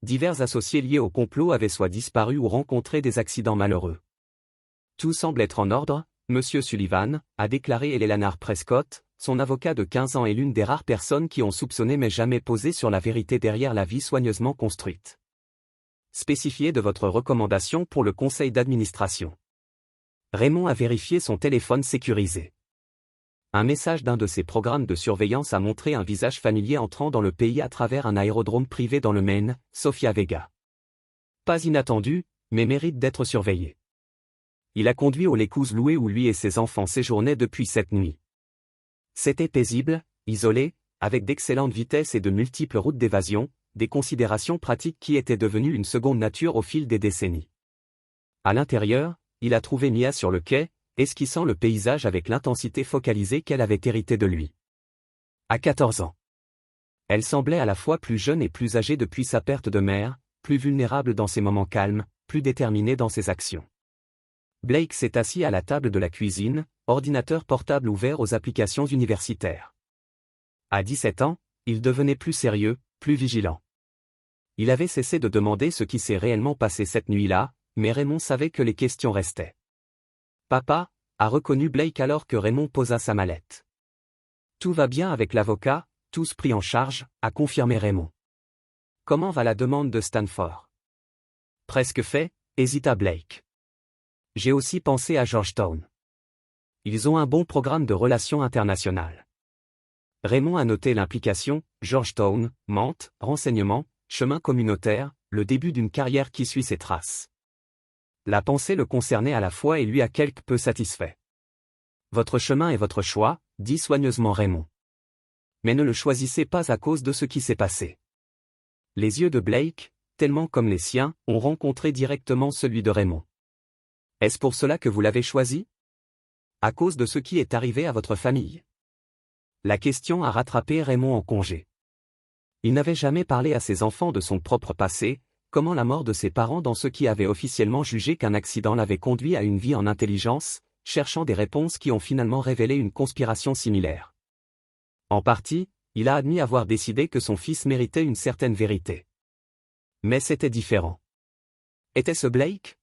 Divers associés liés au complot avaient soit disparu ou rencontré des accidents malheureux. Tout semble être en ordre, Monsieur Sullivan, a déclaré Eleanor Prescott, son avocat de 15 ans et l'une des rares personnes qui ont soupçonné mais jamais posé sur la vérité derrière la vie soigneusement construite. Spécifiez de votre recommandation pour le conseil d'administration. Raymond a vérifié son téléphone sécurisé. Un message d'un de ses programmes de surveillance a montré un visage familier entrant dans le pays à travers un aérodrome privé dans le Maine, Sofia Vega. Pas inattendu, mais mérite d'être surveillé. Il a conduit au Lécouse loué où lui et ses enfants séjournaient depuis cette nuit. C'était paisible, isolé, avec d'excellentes vitesses et de multiples routes d'évasion, des considérations pratiques qui étaient devenues une seconde nature au fil des décennies. À l'intérieur, il a trouvé Mia sur le quai, esquissant le paysage avec l'intensité focalisée qu'elle avait héritée de lui. À 14 ans. Elle semblait à la fois plus jeune et plus âgée depuis sa perte de mère, plus vulnérable dans ses moments calmes, plus déterminée dans ses actions. Blake s'est assis à la table de la cuisine, ordinateur portable ouvert aux applications universitaires. À 17 ans, il devenait plus sérieux, plus vigilant. Il avait cessé de demander ce qui s'est réellement passé cette nuit-là, mais Raymond savait que les questions restaient. Papa, a reconnu Blake alors que Raymond posa sa mallette. Tout va bien avec l'avocat, tous pris en charge, a confirmé Raymond. Comment va la demande de Stanford? Presque fait, hésita Blake. J'ai aussi pensé à Georgetown. Ils ont un bon programme de relations internationales. Raymond a noté l'implication, Georgetown, Mantes, renseignements, chemin communautaire, le début d'une carrière qui suit ses traces. La pensée le concernait à la fois et lui a quelque peu satisfait. Votre chemin est votre choix, dit soigneusement Raymond. Mais ne le choisissez pas à cause de ce qui s'est passé. Les yeux de Blake, tellement comme les siens, ont rencontré directement celui de Raymond. Est-ce pour cela que vous l'avez choisi? À cause de ce qui est arrivé à votre famille. La question a rattrapé Raymond en congé. Il n'avait jamais parlé à ses enfants de son propre passé, comment la mort de ses parents dans ce qui avait officiellement jugé qu'un accident l'avait conduit à une vie en intelligence, cherchant des réponses qui ont finalement révélé une conspiration similaire. En partie, il a admis avoir décidé que son fils méritait une certaine vérité. Mais c'était différent. Était-ce Blake?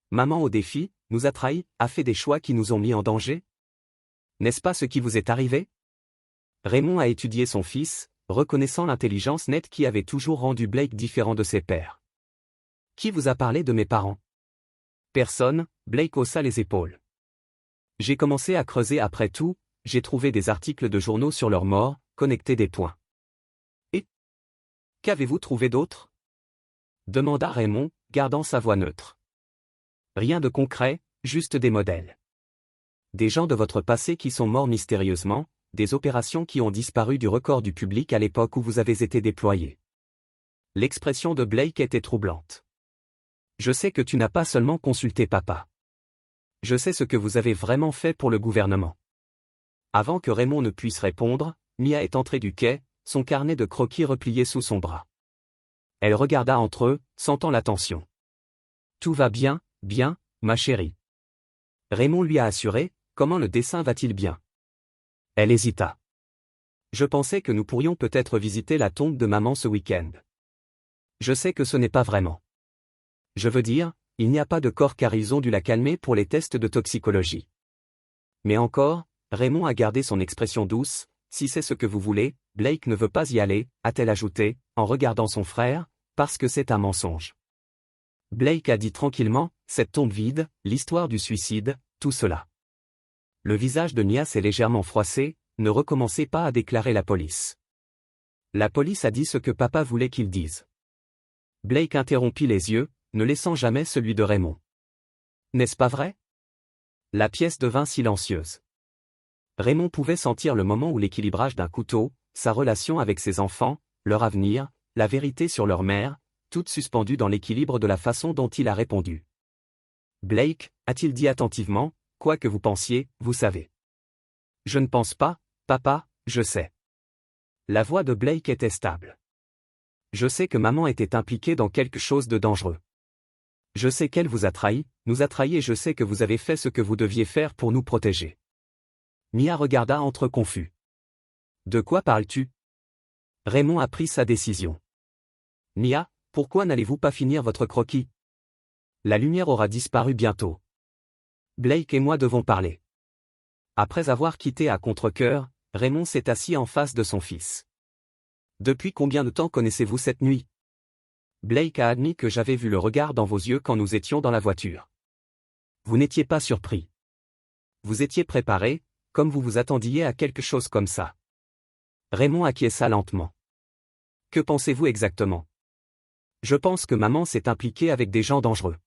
Maman au défi, nous a trahis, a fait des choix qui nous ont mis en danger? N'est-ce pas ce qui vous est arrivé? Raymond a étudié son fils, reconnaissant l'intelligence nette qui avait toujours rendu Blake différent de ses pairs. Qui vous a parlé de mes parents? Personne, Blake haussa les épaules. J'ai commencé à creuser après tout, j'ai trouvé des articles de journaux sur leur mort, connecté des points. Et qu'avez-vous trouvé d'autre? Demanda Raymond, gardant sa voix neutre. Rien de concret, juste des modèles. Des gens de votre passé qui sont morts mystérieusement, des opérations qui ont disparu du record du public à l'époque où vous avez été déployé. L'expression de Blake était troublante. Je sais que tu n'as pas seulement consulté papa. Je sais ce que vous avez vraiment fait pour le gouvernement. Avant que Raymond ne puisse répondre, Mia est entrée du quai, son carnet de croquis replié sous son bras. Elle regarda entre eux, sentant la tension. Tout va bien, bien, ma chérie. Raymond lui a assuré, comment le dessin va-t-il bien? Elle hésita. Je pensais que nous pourrions peut-être visiter la tombe de maman ce week-end. Je sais que ce n'est pas vraiment. Je veux dire, il n'y a pas de corps car ils ont dû la calmer pour les tests de toxicologie. Mais encore, Raymond a gardé son expression douce, si c'est ce que vous voulez, Blake ne veut pas y aller, a-t-elle ajouté, en regardant son frère, parce que c'est un mensonge. Blake a dit tranquillement, cette tombe vide, l'histoire du suicide, tout cela. Le visage de Nia s'est légèrement froissé, ne recommencez pas à déclarer la police. La police a dit ce que papa voulait qu'ils disent. Blake interrompit les yeux, ne laissant jamais celui de Raymond. N'est-ce pas vrai? La pièce devint silencieuse. Raymond pouvait sentir le moment où l'équilibrage d'un couteau, sa relation avec ses enfants, leur avenir, la vérité sur leur mère, toutes suspendues dans l'équilibre de la façon dont il a répondu. Blake, a-t-il dit attentivement, quoi que vous pensiez, vous savez. Je ne pense pas, papa, je sais. La voix de Blake était stable. Je sais que maman était impliquée dans quelque chose de dangereux. Je sais qu'elle vous a trahi, nous a trahis et je sais que vous avez fait ce que vous deviez faire pour nous protéger. Mia regarda entre confus. De quoi parles-tu? Raymond a pris sa décision. Mia, pourquoi n'allez-vous pas finir votre croquis? La lumière aura disparu bientôt. Blake et moi devons parler. Après avoir quitté à contre-cœur, Raymond s'est assis en face de son fils. Depuis combien de temps connaissez-vous cette nuit? Blake a admis que j'avais vu le regard dans vos yeux quand nous étions dans la voiture. Vous n'étiez pas surpris. Vous étiez préparé, comme vous vous attendiez à quelque chose comme ça. Raymond acquiesça lentement. Que pensez-vous exactement? Je pense que maman s'est impliquée avec des gens dangereux.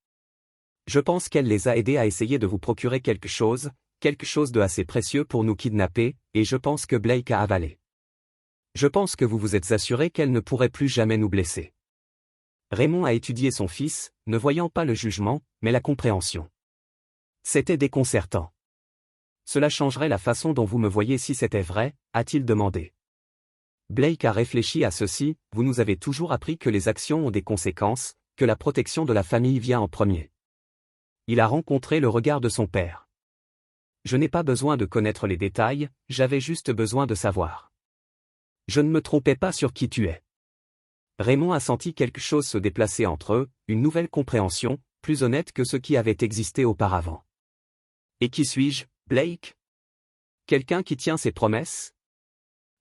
Je pense qu'elle les a aidés à essayer de vous procurer quelque chose de assez précieux pour nous kidnapper, et je pense que Blake a avalé. Je pense que vous vous êtes assuré qu'elle ne pourrait plus jamais nous blesser. Raymond a étudié son fils, ne voyant pas le jugement, mais la compréhension. C'était déconcertant. Cela changerait la façon dont vous me voyez si c'était vrai, a-t-il demandé. Blake a réfléchi à ceci, vous nous avez toujours appris que les actions ont des conséquences, que la protection de la famille vient en premier. Il a rencontré le regard de son père. Je n'ai pas besoin de connaître les détails, j'avais juste besoin de savoir. Je ne me trompais pas sur qui tu es. Raymond a senti quelque chose se déplacer entre eux, une nouvelle compréhension, plus honnête que ce qui avait existé auparavant. Et qui suis-je, Blake? Quelqu'un qui tient ses promesses?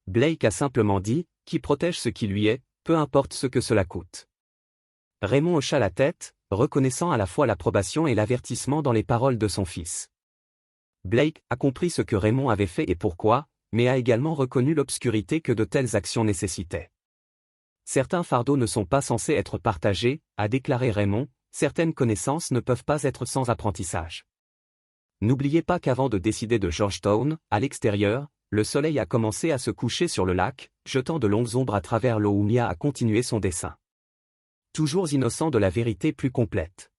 Blake a simplement dit, qui protège ce qui lui est, peu importe ce que cela coûte. Raymond hocha la tête, reconnaissant à la fois l'approbation et l'avertissement dans les paroles de son fils. Blake a compris ce que Raymond avait fait et pourquoi, mais a également reconnu l'obscurité que de telles actions nécessitaient. Certains fardeaux ne sont pas censés être partagés, a déclaré Raymond, certaines connaissances ne peuvent pas être sans apprentissage. N'oubliez pas qu'avant de décider de Georgetown, à l'extérieur, le soleil a commencé à se coucher sur le lac, jetant de longues ombres à travers l'eau où Mia a continué son dessin. Toujours innocent de la vérité plus complète.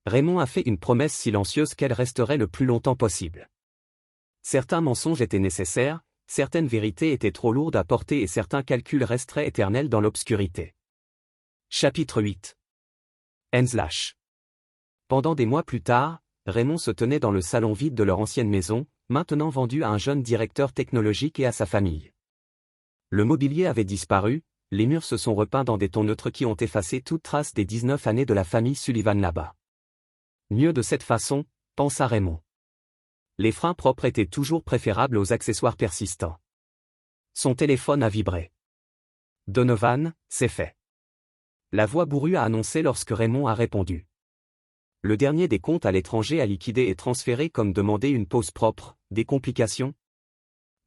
Raymond a fait une promesse silencieuse qu'elle resterait le plus longtemps possible. Certains mensonges étaient nécessaires, certaines vérités étaient trop lourdes à porter et certains calculs resteraient éternels dans l'obscurité. Chapitre 8. Enslash. Pendant des mois plus tard, Raymond se tenait dans le salon vide de leur ancienne maison, maintenant vendue à un jeune directeur technologique et à sa famille. Le mobilier avait disparu, les murs se sont repeints dans des tons neutres qui ont effacé toute trace des 19 années de la famille Sullivan là-bas. Mieux de cette façon, pensa Raymond. Les freins propres étaient toujours préférables aux accessoires persistants. Son téléphone a vibré. Donovan, c'est fait. La voix bourrue a annoncé lorsque Raymond a répondu. Le dernier des comptes à l'étranger à liquider et transféré comme demandé une pause propre, des complications ?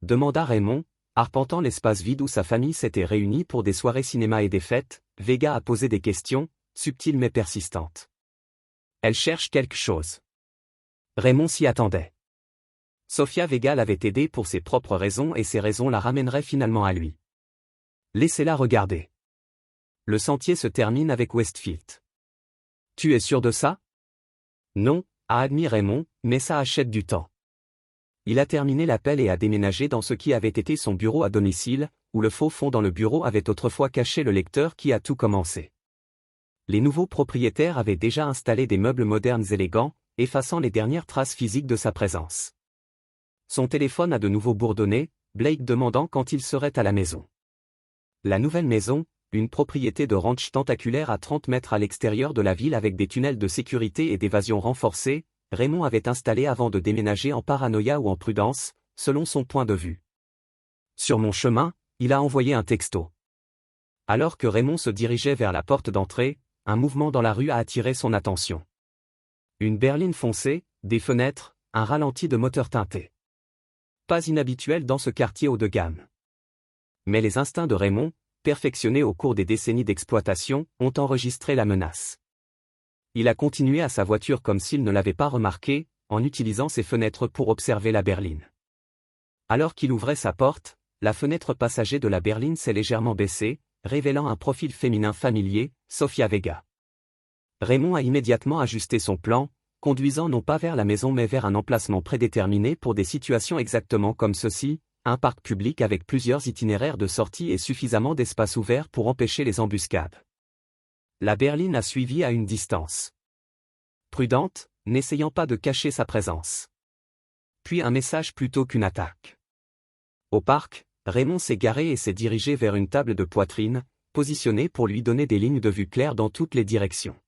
Demanda Raymond, arpentant l'espace vide où sa famille s'était réunie pour des soirées cinéma et des fêtes. Vega a posé des questions, subtiles mais persistantes. Elle cherche quelque chose. Raymond s'y attendait. Sofia Vega l'avait aidé pour ses propres raisons et ces raisons la ramèneraient finalement à lui. Laissez-la regarder. Le sentier se termine avec Westfield. Tu es sûr de ça ? Non, a admis Raymond, mais ça achète du temps. Il a terminé l'appel et a déménagé dans ce qui avait été son bureau à domicile, où le faux fond dans le bureau avait autrefois caché le lecteur qui a tout commencé. Les nouveaux propriétaires avaient déjà installé des meubles modernes élégants, effaçant les dernières traces physiques de sa présence. Son téléphone a de nouveau bourdonné, Blake demandant quand il serait à la maison. La nouvelle maison, une propriété de ranch tentaculaire à 30 mètres à l'extérieur de la ville avec des tunnels de sécurité et d'évasion renforcés, Raymond avait installé avant de déménager en paranoïa ou en prudence, selon son point de vue. Sur mon chemin, il a envoyé un texto. Alors que Raymond se dirigeait vers la porte d'entrée, un mouvement dans la rue a attiré son attention. Une berline foncée, des fenêtres, un ralenti de moteur teinté. Pas inhabituel dans ce quartier haut de gamme. Mais les instincts de Raymond, perfectionnés au cours des décennies d'exploitation, ont enregistré la menace. Il a continué à sa voiture comme s'il ne l'avait pas remarqué, en utilisant ses fenêtres pour observer la berline. Alors qu'il ouvrait sa porte, la fenêtre passager de la berline s'est légèrement baissée, révélant un profil féminin familier, Sofia Vega. Raymond a immédiatement ajusté son plan, conduisant non pas vers la maison mais vers un emplacement prédéterminé pour des situations exactement comme ceci, un parc public avec plusieurs itinéraires de sortie et suffisamment d'espace ouvert pour empêcher les embuscades. La berline a suivi à une distance prudente, n'essayant pas de cacher sa présence. Puis un message plutôt qu'une attaque. Au parc, Raymond s'est garé et s'est dirigé vers une table de poitrine, positionnée pour lui donner des lignes de vue claires dans toutes les directions.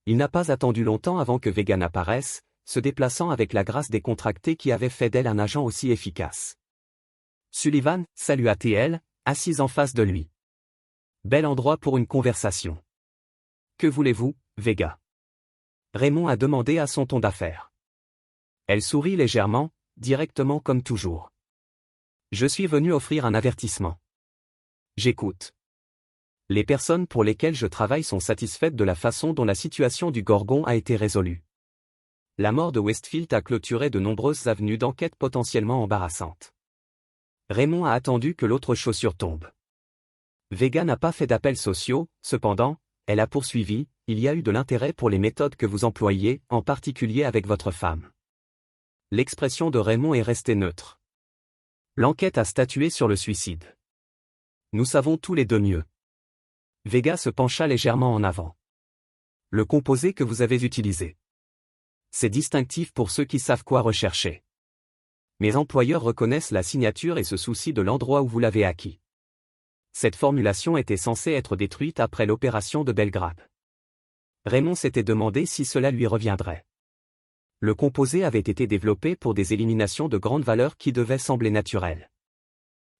Il n'a pas attendu longtemps avant que Vega n'apparaisse, se déplaçant avec la grâce décontractée qui avait fait d'elle un agent aussi efficace. Sullivan, salua-t-elle, assise en face de lui. Bel endroit pour une conversation. Que voulez-vous, Vega ? Raymond a demandé à son ton d'affaires. Elle sourit légèrement, directement comme toujours. Je suis venu offrir un avertissement. J'écoute. Les personnes pour lesquelles je travaille sont satisfaites de la façon dont la situation du Gorgon a été résolue. La mort de Westfield a clôturé de nombreuses avenues d'enquête potentiellement embarrassantes. Raymond a attendu que l'autre chaussure tombe. Vega n'a pas fait d'appels sociaux, cependant, elle a poursuivi, il y a eu de l'intérêt pour les méthodes que vous employez, en particulier avec votre femme. L'expression de Raymond est restée neutre. L'enquête a statué sur le suicide. Nous savons tous les deux mieux. Vega se pencha légèrement en avant. Le composé que vous avez utilisé. C'est distinctif pour ceux qui savent quoi rechercher. Mes employeurs reconnaissent la signature et se soucient de l'endroit où vous l'avez acquis. Cette formulation était censée être détruite après l'opération de Belgrade. Raymond s'était demandé si cela lui reviendrait. Le composé avait été développé pour des éliminations de grande valeur qui devaient sembler naturelles.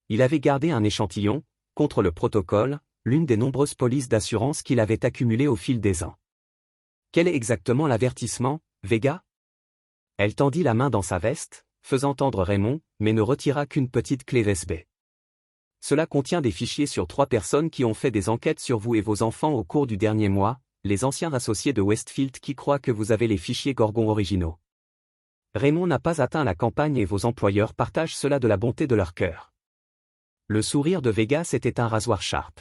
Il avait gardé un échantillon, contre le protocole, l'une des nombreuses polices d'assurance qu'il avait accumulées au fil des ans. Quel est exactement l'avertissement, Vega? Elle tendit la main dans sa veste, faisant entendre Raymond, mais ne retira qu'une petite clé USB. Cela contient des fichiers sur 3 personnes qui ont fait des enquêtes sur vous et vos enfants au cours du dernier mois, les anciens associés de Westfield qui croient que vous avez les fichiers Gorgon originaux. Raymond n'a pas atteint la campagne et vos employeurs partagent cela de la bonté de leur cœur. Le sourire de Vegas était un rasoir Sharp.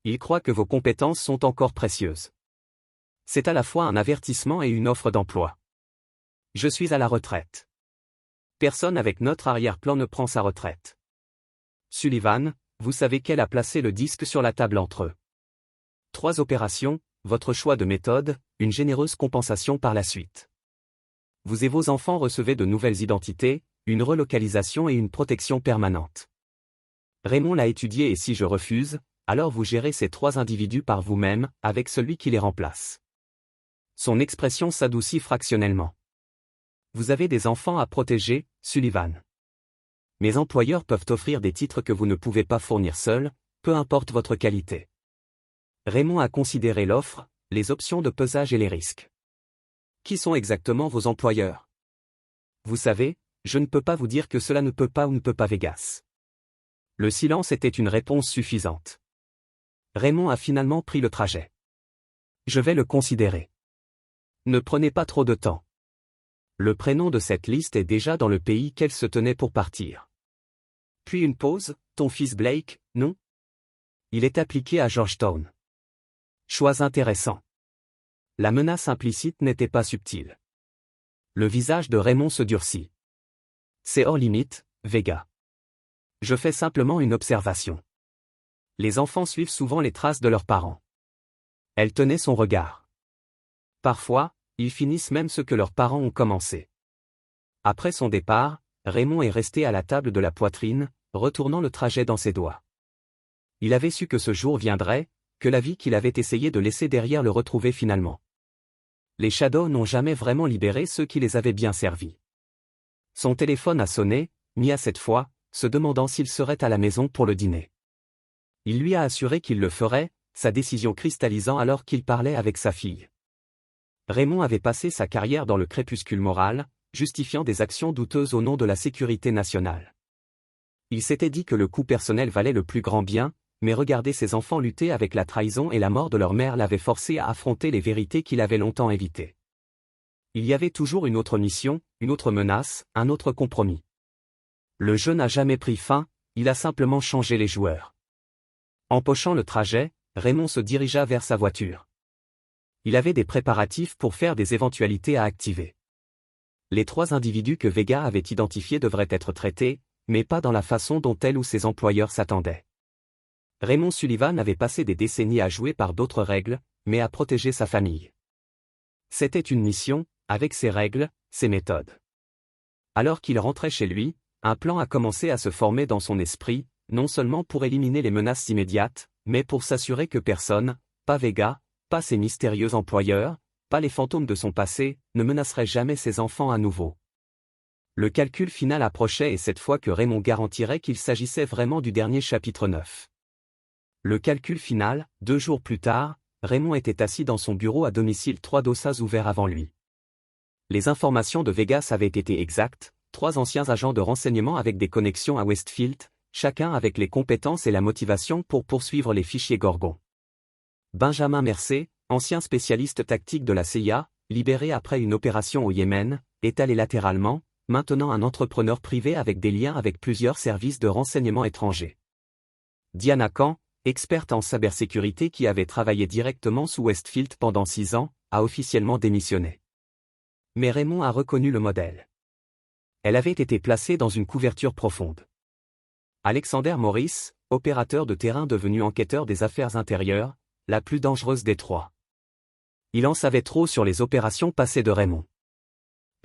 Il croit que vos compétences sont encore précieuses. C'est à la fois un avertissement et une offre d'emploi. Je suis à la retraite. Personne avec notre arrière-plan ne prend sa retraite. Sullivan, vous savez qu'elle a placé le disque sur la table entre eux. 3 opérations, votre choix de méthode, une généreuse compensation par la suite. Vous et vos enfants recevez de nouvelles identités, une relocalisation et une protection permanente. Raymond l'a étudié et si je refuse, alors vous gérez ces 3 individus par vous-même, avec celui qui les remplace. Son expression s'adoucit fractionnellement. Vous avez des enfants à protéger, Sullivan. Mes employeurs peuvent offrir des titres que vous ne pouvez pas fournir seul, peu importe votre qualité. Raymond a considéré l'offre, les options de pesage et les risques. Qui sont exactement vos employeurs? Vous savez, je ne peux pas vous dire que cela ne peut pas ou ne peut pas Vegas. Le silence était une réponse suffisante. Raymond a finalement pris le trajet. Je vais le considérer. Ne prenez pas trop de temps. Le prénom de cette liste est déjà dans le pays qu'elle se tenait pour partir. Puis une pause, ton fils Blake, non? Il est appliqué à Georgetown. Choix intéressant. La menace implicite n'était pas subtile. Le visage de Raymond se durcit. C'est hors limite, Vega. Je fais simplement une observation. Les enfants suivent souvent les traces de leurs parents. Elle tenait son regard. Parfois, ils finissent même ce que leurs parents ont commencé. Après son départ, Raymond est resté à la table de la poitrine, retournant le trajet dans ses doigts. Il avait su que ce jour viendrait, que la vie qu'il avait essayé de laisser derrière le retrouvait finalement. Les Shadows n'ont jamais vraiment libéré ceux qui les avaient bien servis. Son téléphone a sonné, Mia cette fois, se demandant s'il serait à la maison pour le dîner. Il lui a assuré qu'il le ferait, sa décision cristallisant alors qu'il parlait avec sa fille. Raymond avait passé sa carrière dans le crépuscule moral, justifiant des actions douteuses au nom de la sécurité nationale. Il s'était dit que le coup personnel valait le plus grand bien, mais regarder ses enfants lutter avec la trahison et la mort de leur mère l'avait forcé à affronter les vérités qu'il avait longtemps évitées. Il y avait toujours une autre mission, une autre menace, un autre compromis. Le jeu n'a jamais pris fin, il a simplement changé les joueurs. Empochant le trajet, Raymond se dirigea vers sa voiture. Il avait des préparatifs pour faire des éventualités à activer. Les 3 individus que Vega avait identifiés devraient être traités, mais pas dans la façon dont elle ou ses employeurs s'attendaient. Raymond Sullivan avait passé des décennies à jouer par d'autres règles, mais à protéger sa famille. C'était une mission, avec ses règles, ses méthodes. Alors qu'il rentrait chez lui, un plan a commencé à se former dans son esprit, non seulement pour éliminer les menaces immédiates, mais pour s'assurer que personne, pas Vega, pas ses mystérieux employeurs, pas les fantômes de son passé, ne menacerait jamais ses enfants à nouveau. Le calcul final approchait et cette fois que Raymond garantirait qu'il s'agissait vraiment du dernier chapitre 9. Le calcul final, 2 jours plus tard, Raymond était assis dans son bureau à domicile, 3 dossiers ouverts avant lui. Les informations de Vegas avaient été exactes, 3 anciens agents de renseignement avec des connexions à Westfield, chacun avec les compétences et la motivation pour poursuivre les fichiers Gorgon. Benjamin Mercé, ancien spécialiste tactique de la CIA, libéré après une opération au Yémen, étalé latéralement, maintenant un entrepreneur privé avec des liens avec plusieurs services de renseignement étrangers. Diana Khan, experte en cybersécurité qui avait travaillé directement sous Westfield pendant 6 ans, a officiellement démissionné. Mais Raymond a reconnu le modèle. Elle avait été placée dans une couverture profonde. Alexander Morris, opérateur de terrain devenu enquêteur des affaires intérieures, la plus dangereuse des 3. Il en savait trop sur les opérations passées de Raymond.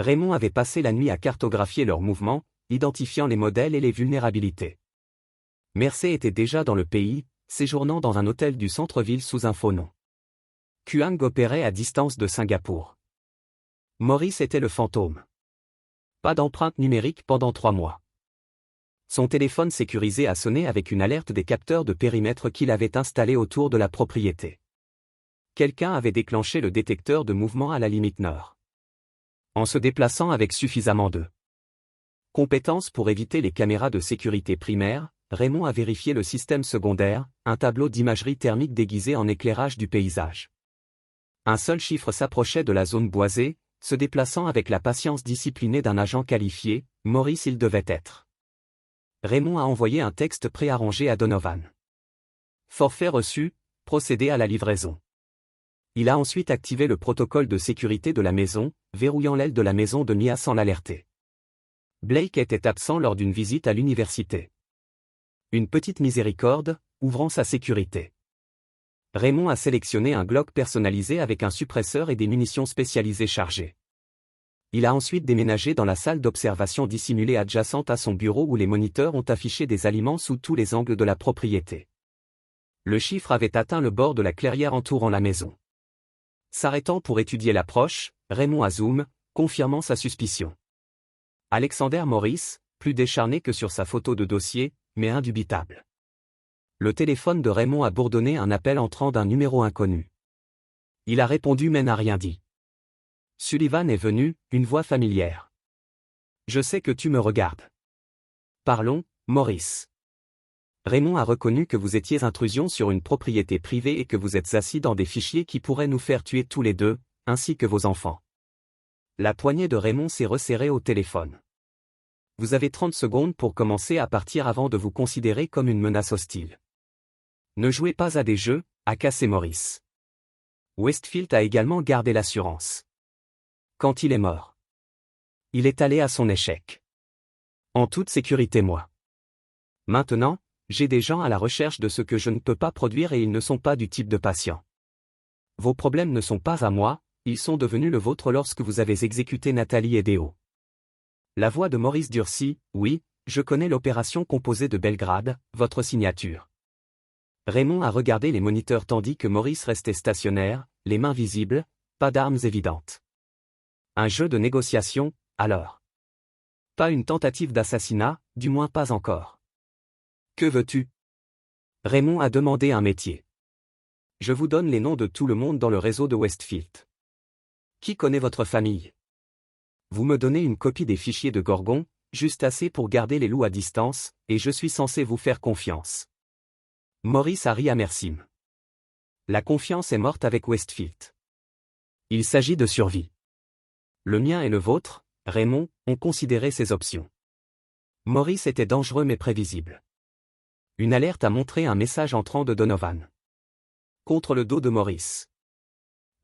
Raymond avait passé la nuit à cartographier leurs mouvements, identifiant les modèles et les vulnérabilités. Mercé était déjà dans le pays, séjournant dans un hôtel du centre-ville sous un faux nom. Kuang opérait à distance de Singapour. Maurice était le fantôme. Pas d'empreinte numérique pendant 3 mois. Son téléphone sécurisé a sonné avec une alerte des capteurs de périmètre qu'il avait installés autour de la propriété. Quelqu'un avait déclenché le détecteur de mouvement à la limite nord. En se déplaçant avec suffisamment de compétences pour éviter les caméras de sécurité primaires, Raymond a vérifié le système secondaire, un tableau d'imagerie thermique déguisé en éclairage du paysage. Un seul chiffre s'approchait de la zone boisée, se déplaçant avec la patience disciplinée d'un agent qualifié, Maurice il devait être. Raymond a envoyé un texte préarrangé à Donovan. Forfait reçu, procéder à la livraison. Il a ensuite activé le protocole de sécurité de la maison, verrouillant l'aile de la maison de Mia sans l'alerter. Blake était absent lors d'une visite à l'université. Une petite miséricorde, ouvrant sa sécurité. Raymond a sélectionné un Glock personnalisé avec un suppresseur et des munitions spécialisées chargées. Il a ensuite déménagé dans la salle d'observation dissimulée adjacente à son bureau où les moniteurs ont affiché des aliments sous tous les angles de la propriété. Le chiffre avait atteint le bord de la clairière entourant la maison. S'arrêtant pour étudier l'approche, Raymond a zoom, confirmant sa suspicion. Alexander Morris, plus décharné que sur sa photo de dossier, mais indubitable. Le téléphone de Raymond a bourdonné un appel entrant d'un numéro inconnu. Il a répondu mais n'a rien dit. Sullivan est venu, une voix familière. Je sais que tu me regardes. Parlons, Morris. Raymond a reconnu que vous étiez intrusion sur une propriété privée et que vous êtes assis dans des fichiers qui pourraient nous faire tuer tous les deux, ainsi que vos enfants. La poignée de Raymond s'est resserrée au téléphone. Vous avez 30 secondes pour commencer à partir avant de vous considérer comme une menace hostile. Ne jouez pas à des jeux, a cassé Morris. Westfield a également gardé l'assurance. Quand il est mort, il est allé à son échec. En toute sécurité moi. Maintenant, j'ai des gens à la recherche de ce que je ne peux pas produire et ils ne sont pas du type de patient. Vos problèmes ne sont pas à moi, ils sont devenus le vôtre lorsque vous avez exécuté Nathalie et Deo. La voix de Maurice durcit, oui, je connais l'opération composée de Belgrade, votre signature. Raymond a regardé les moniteurs tandis que Maurice restait stationnaire, les mains visibles, pas d'armes évidentes. Un jeu de négociation, alors. Pas une tentative d'assassinat, du moins pas encore. Que veux-tu? Raymond a demandé un métier. Je vous donne les noms de tout le monde dans le réseau de Westfield. Qui connaît votre famille? Vous me donnez une copie des fichiers de Gorgon, juste assez pour garder les loups à distance, et je suis censé vous faire confiance. Maurice a ri à Mersim. La confiance est morte avec Westfield. Il s'agit de survie. Le mien et le vôtre, Raymond, ont considéré ces options. Maurice était dangereux mais prévisible. Une alerte a montré un message entrant de Donovan. Contre le dos de Maurice.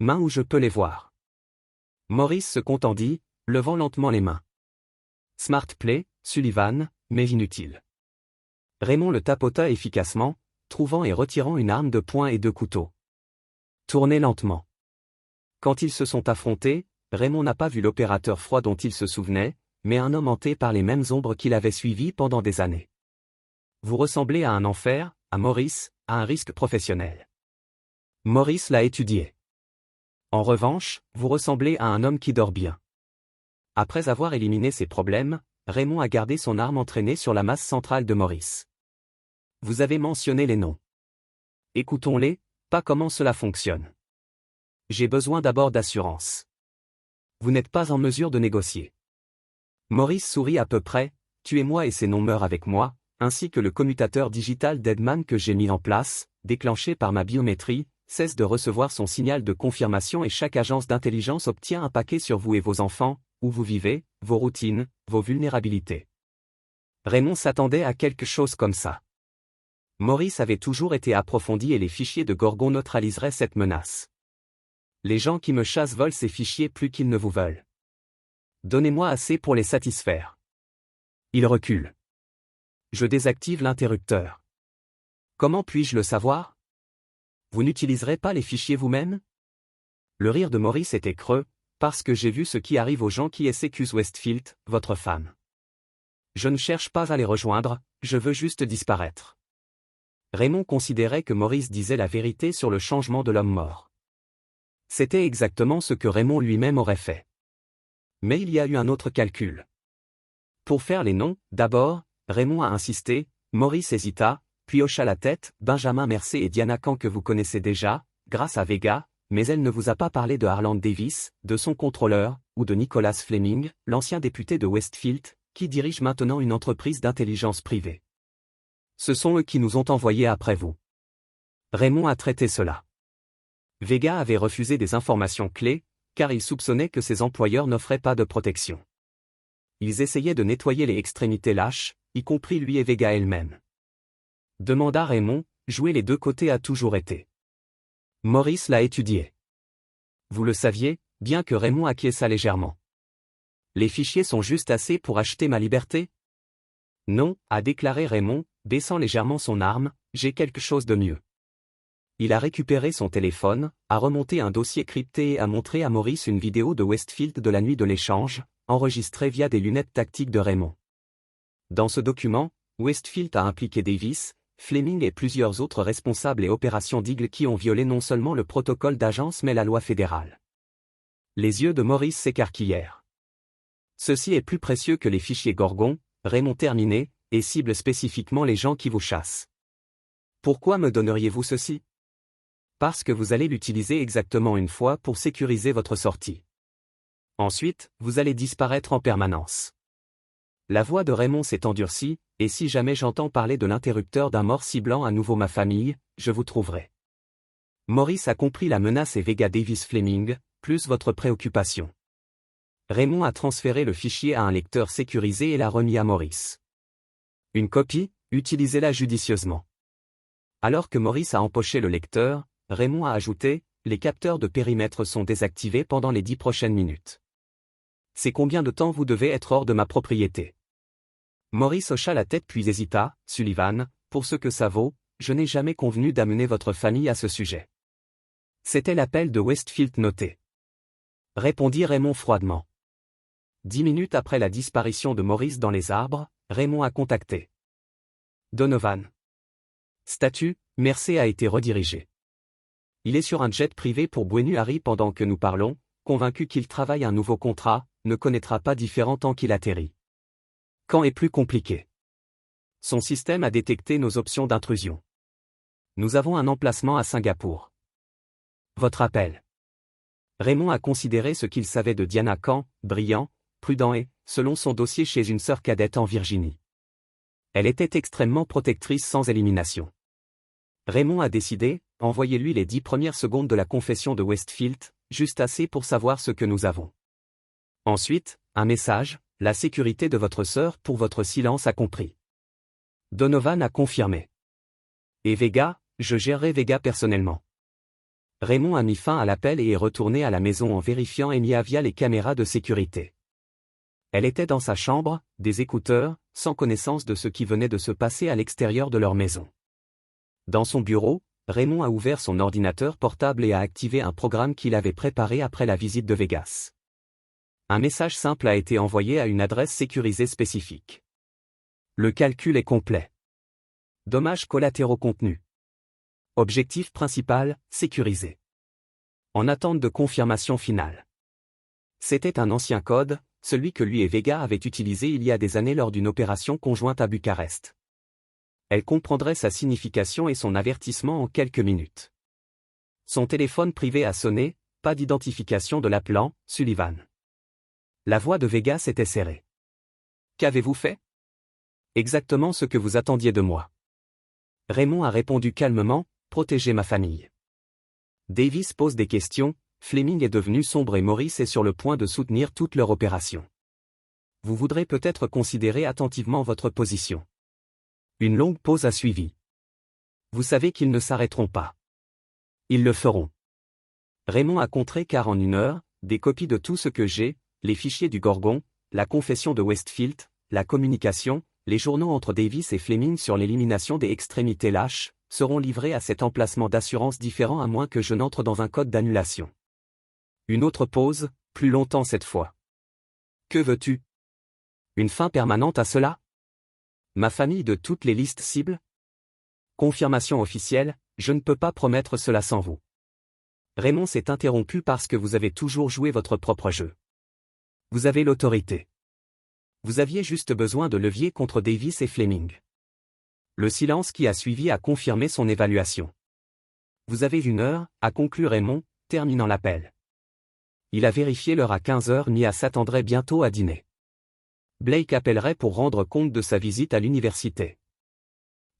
Mains où je peux les voir. Maurice se contendit, levant lentement les mains. Smart play, Sullivan, mais inutile. Raymond le tapota efficacement, trouvant et retirant une arme de poing et 2 couteaux. Tournez lentement. Quand ils se sont affrontés, Raymond n'a pas vu l'opérateur froid dont il se souvenait, mais un homme hanté par les mêmes ombres qu'il avait suivi pendant des années. Vous ressemblez à un enfer, à Maurice, à un risque professionnel. Maurice l'a étudié. En revanche, vous ressemblez à un homme qui dort bien. Après avoir éliminé ses problèmes, Raymond a gardé son arme entraînée sur la masse centrale de Maurice. Vous avez mentionné les noms. Écoutons-les, pas comment cela fonctionne. J'ai besoin d'abord d'assurance. Vous n'êtes pas en mesure de négocier. Maurice sourit à peu près, tuez-moi et ces noms meurent avec moi, ainsi que le commutateur digital Deadman que j'ai mis en place, déclenché par ma biométrie, cesse de recevoir son signal de confirmation et chaque agence d'intelligence obtient un paquet sur vous et vos enfants, où vous vivez, vos routines, vos vulnérabilités. Raymond s'attendait à quelque chose comme ça. Maurice avait toujours été approfondi et les fichiers de Gorgon neutraliseraient cette menace. Les gens qui me chassent volent ces fichiers plus qu'ils ne vous veulent. Donnez-moi assez pour les satisfaire. Il recule. Je désactive l'interrupteur. Comment puis-je le savoir? Vous n'utiliserez pas les fichiers vous-même? Le rire de Maurice était creux, parce que j'ai vu ce qui arrive aux gens qui exécutent Westfield, votre femme. Je ne cherche pas à les rejoindre, je veux juste disparaître. Raymond considérait que Maurice disait la vérité sur le changement de l'homme mort. C'était exactement ce que Raymond lui-même aurait fait. Mais il y a eu un autre calcul. Pour faire les noms, d'abord, Raymond a insisté, Maurice hésita, puis hocha la tête. Benjamin Mercé et Diana Kahn que vous connaissez déjà, grâce à Vega, mais elle ne vous a pas parlé de Harland Davis, de son contrôleur, ou de Nicholas Fleming, l'ancien député de Westfield, qui dirige maintenant une entreprise d'intelligence privée. Ce sont eux qui nous ont envoyés après vous. Raymond a traité cela. Vega avait refusé des informations clés, car il soupçonnait que ses employeurs n'offraient pas de protection. Ils essayaient de nettoyer les extrémités lâches, y compris lui et Vega elle-même. Demanda Raymond, jouer les deux côtés a toujours été. Maurice l'a étudié. Vous le saviez, bien que Raymond acquiesça légèrement. Les fichiers sont juste assez pour acheter ma liberté? Non, a déclaré Raymond, baissant légèrement son arme, j'ai quelque chose de mieux. Il a récupéré son téléphone, a remonté un dossier crypté et a montré à Maurice une vidéo de Westfield de la nuit de l'échange, enregistrée via des lunettes tactiques de Raymond. Dans ce document, Westfield a impliqué Davis, Fleming et plusieurs autres responsables et opérations d'Eagle qui ont violé non seulement le protocole d'agence mais la loi fédérale. Les yeux de Maurice s'écarquillèrent. Ceci est plus précieux que les fichiers Gorgon, Raymond terminé, et cible spécifiquement les gens qui vous chassent. Pourquoi me donneriez-vous ceci? Parce que vous allez l'utiliser exactement une fois pour sécuriser votre sortie. Ensuite, vous allez disparaître en permanence. La voix de Raymond s'est endurcie, et si jamais j'entends parler de l'interrupteur d'un mort ciblant à nouveau ma famille, je vous trouverai. Maurice a compris la menace et Vega Davis Fleming, plus votre préoccupation. Raymond a transféré le fichier à un lecteur sécurisé et l'a remis à Maurice. Une copie, utilisez-la judicieusement. Alors que Maurice a empoché le lecteur, Raymond a ajouté, les capteurs de périmètre sont désactivés pendant les 10 prochaines minutes. C'est combien de temps vous devez être hors de ma propriété? Maurice hocha la tête puis hésita, Sullivan, pour ce que ça vaut, je n'ai jamais convenu d'amener votre famille à ce sujet. C'était l'appel de Westfield noté. Répondit Raymond froidement. 10 minutes après la disparition de Maurice dans les arbres, Raymond a contacté Donovan. Statut, Mercé a été redirigé. Il est sur un jet privé pour Buenos Aires pendant que nous parlons, convaincu qu'il travaille un nouveau contrat, ne connaîtra pas différent tant qu'il atterrit. Quand est plus compliqué. Son système a détecté nos options d'intrusion. Nous avons un emplacement à Singapour. Votre appel. Raymond a considéré ce qu'il savait de Diana Kahn, brillant, prudent et, selon son dossier chez une sœur cadette en Virginie. Elle était extrêmement protectrice sans élimination. Raymond a décidé, envoyez-lui les 10 premières secondes de la confession de Westfield, juste assez pour savoir ce que nous avons. Ensuite, un message, la sécurité de votre sœur pour votre silence a compris. Donovan a confirmé. Et Vega, je gérerai Vega personnellement. Raymond a mis fin à l'appel et est retourné à la maison en vérifiant Enya via les caméras de sécurité. Elle était dans sa chambre, des écouteurs, sans connaissance de ce qui venait de se passer à l'extérieur de leur maison. Dans son bureau, Raymond a ouvert son ordinateur portable et a activé un programme qu'il avait préparé après la visite de Vegas. Un message simple a été envoyé à une adresse sécurisée spécifique. Le calcul est complet. Dommages collatéraux contenus. Objectif principal, sécurisé. En attente de confirmation finale. C'était un ancien code, celui que lui et Vega avaient utilisé il y a des années lors d'une opération conjointe à Bucarest. Elle comprendrait sa signification et son avertissement en quelques minutes. Son téléphone privé a sonné, pas d'identification de l'appelant, Sullivan. La voix de Vega s'était serrée. Qu'avez-vous fait? Exactement ce que vous attendiez de moi. Raymond a répondu calmement, protéger ma famille. Davis pose des questions, Fleming est devenu sombre et Maurice est sur le point de soutenir toute leur opération. Vous voudrez peut-être considérer attentivement votre position. Une longue pause a suivi. Vous savez qu'ils ne s'arrêteront pas. Ils le feront. Raymond a contré car en 1 heure, des copies de tout ce que j'ai, les fichiers du Gorgon, la confession de Westfield, la communication, les journaux entre Davis et Fleming sur l'élimination des extrémités lâches, seront livrés à cet emplacement d'assurance différent à moins que je n'entre dans un code d'annulation. Une autre pause, plus longtemps cette fois. Que veux-tu? Une fin permanente à cela? Ma famille de toutes les listes cibles? Confirmation officielle, je ne peux pas promettre cela sans vous. Raymond s'est interrompu parce que vous avez toujours joué votre propre jeu. Vous avez l'autorité. Vous aviez juste besoin de levier contre Davis et Fleming. Le silence qui a suivi a confirmé son évaluation. Vous avez 1 heure, a conclu Raymond, terminant l'appel. Il a vérifié l'heure à 15 heures. Nia s'attendrait bientôt à dîner. Blake appellerait pour rendre compte de sa visite à l'université.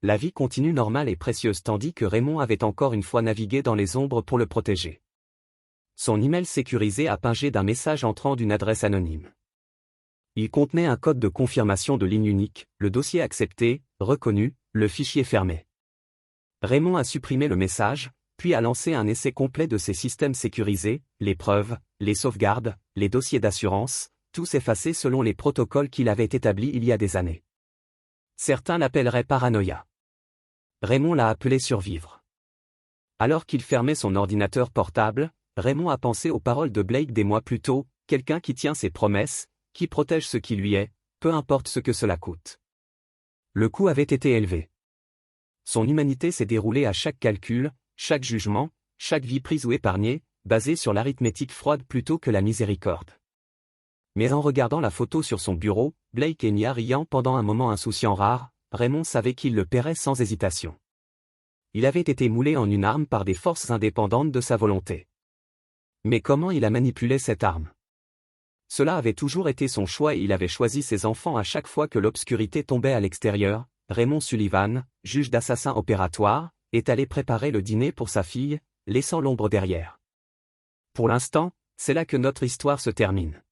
La vie continue normale et précieuse tandis que Raymond avait encore une fois navigué dans les ombres pour le protéger. Son email sécurisé a pingé d'un message entrant d'une adresse anonyme. Il contenait un code de confirmation de ligne unique, le dossier accepté, reconnu, le fichier fermé. Raymond a supprimé le message, puis a lancé un essai complet de ses systèmes sécurisés, les preuves, les sauvegardes, les dossiers d'assurance, tous effacés selon les protocoles qu'il avait établis il y a des années. Certains l'appelleraient paranoïa. Raymond l'a appelé survivre. Alors qu'il fermait son ordinateur portable, Raymond a pensé aux paroles de Blake des mois plus tôt, quelqu'un qui tient ses promesses, qui protège ce qui lui est, peu importe ce que cela coûte. Le coût avait été élevé. Son humanité s'est déroulée à chaque calcul, chaque jugement, chaque vie prise ou épargnée, basée sur l'arithmétique froide plutôt que la miséricorde. Mais en regardant la photo sur son bureau, Blake et Nia riant pendant un moment insouciant rare, Raymond savait qu'il le paierait sans hésitation. Il avait été moulé en une arme par des forces indépendantes de sa volonté. Mais comment il a manipulé cette arme? Cela avait toujours été son choix et il avait choisi ses enfants à chaque fois que l'obscurité tombait à l'extérieur. Raymond Sullivan, juge d'assassin opératoire, est allé préparer le dîner pour sa fille, laissant l'ombre derrière. Pour l'instant, c'est là que notre histoire se termine.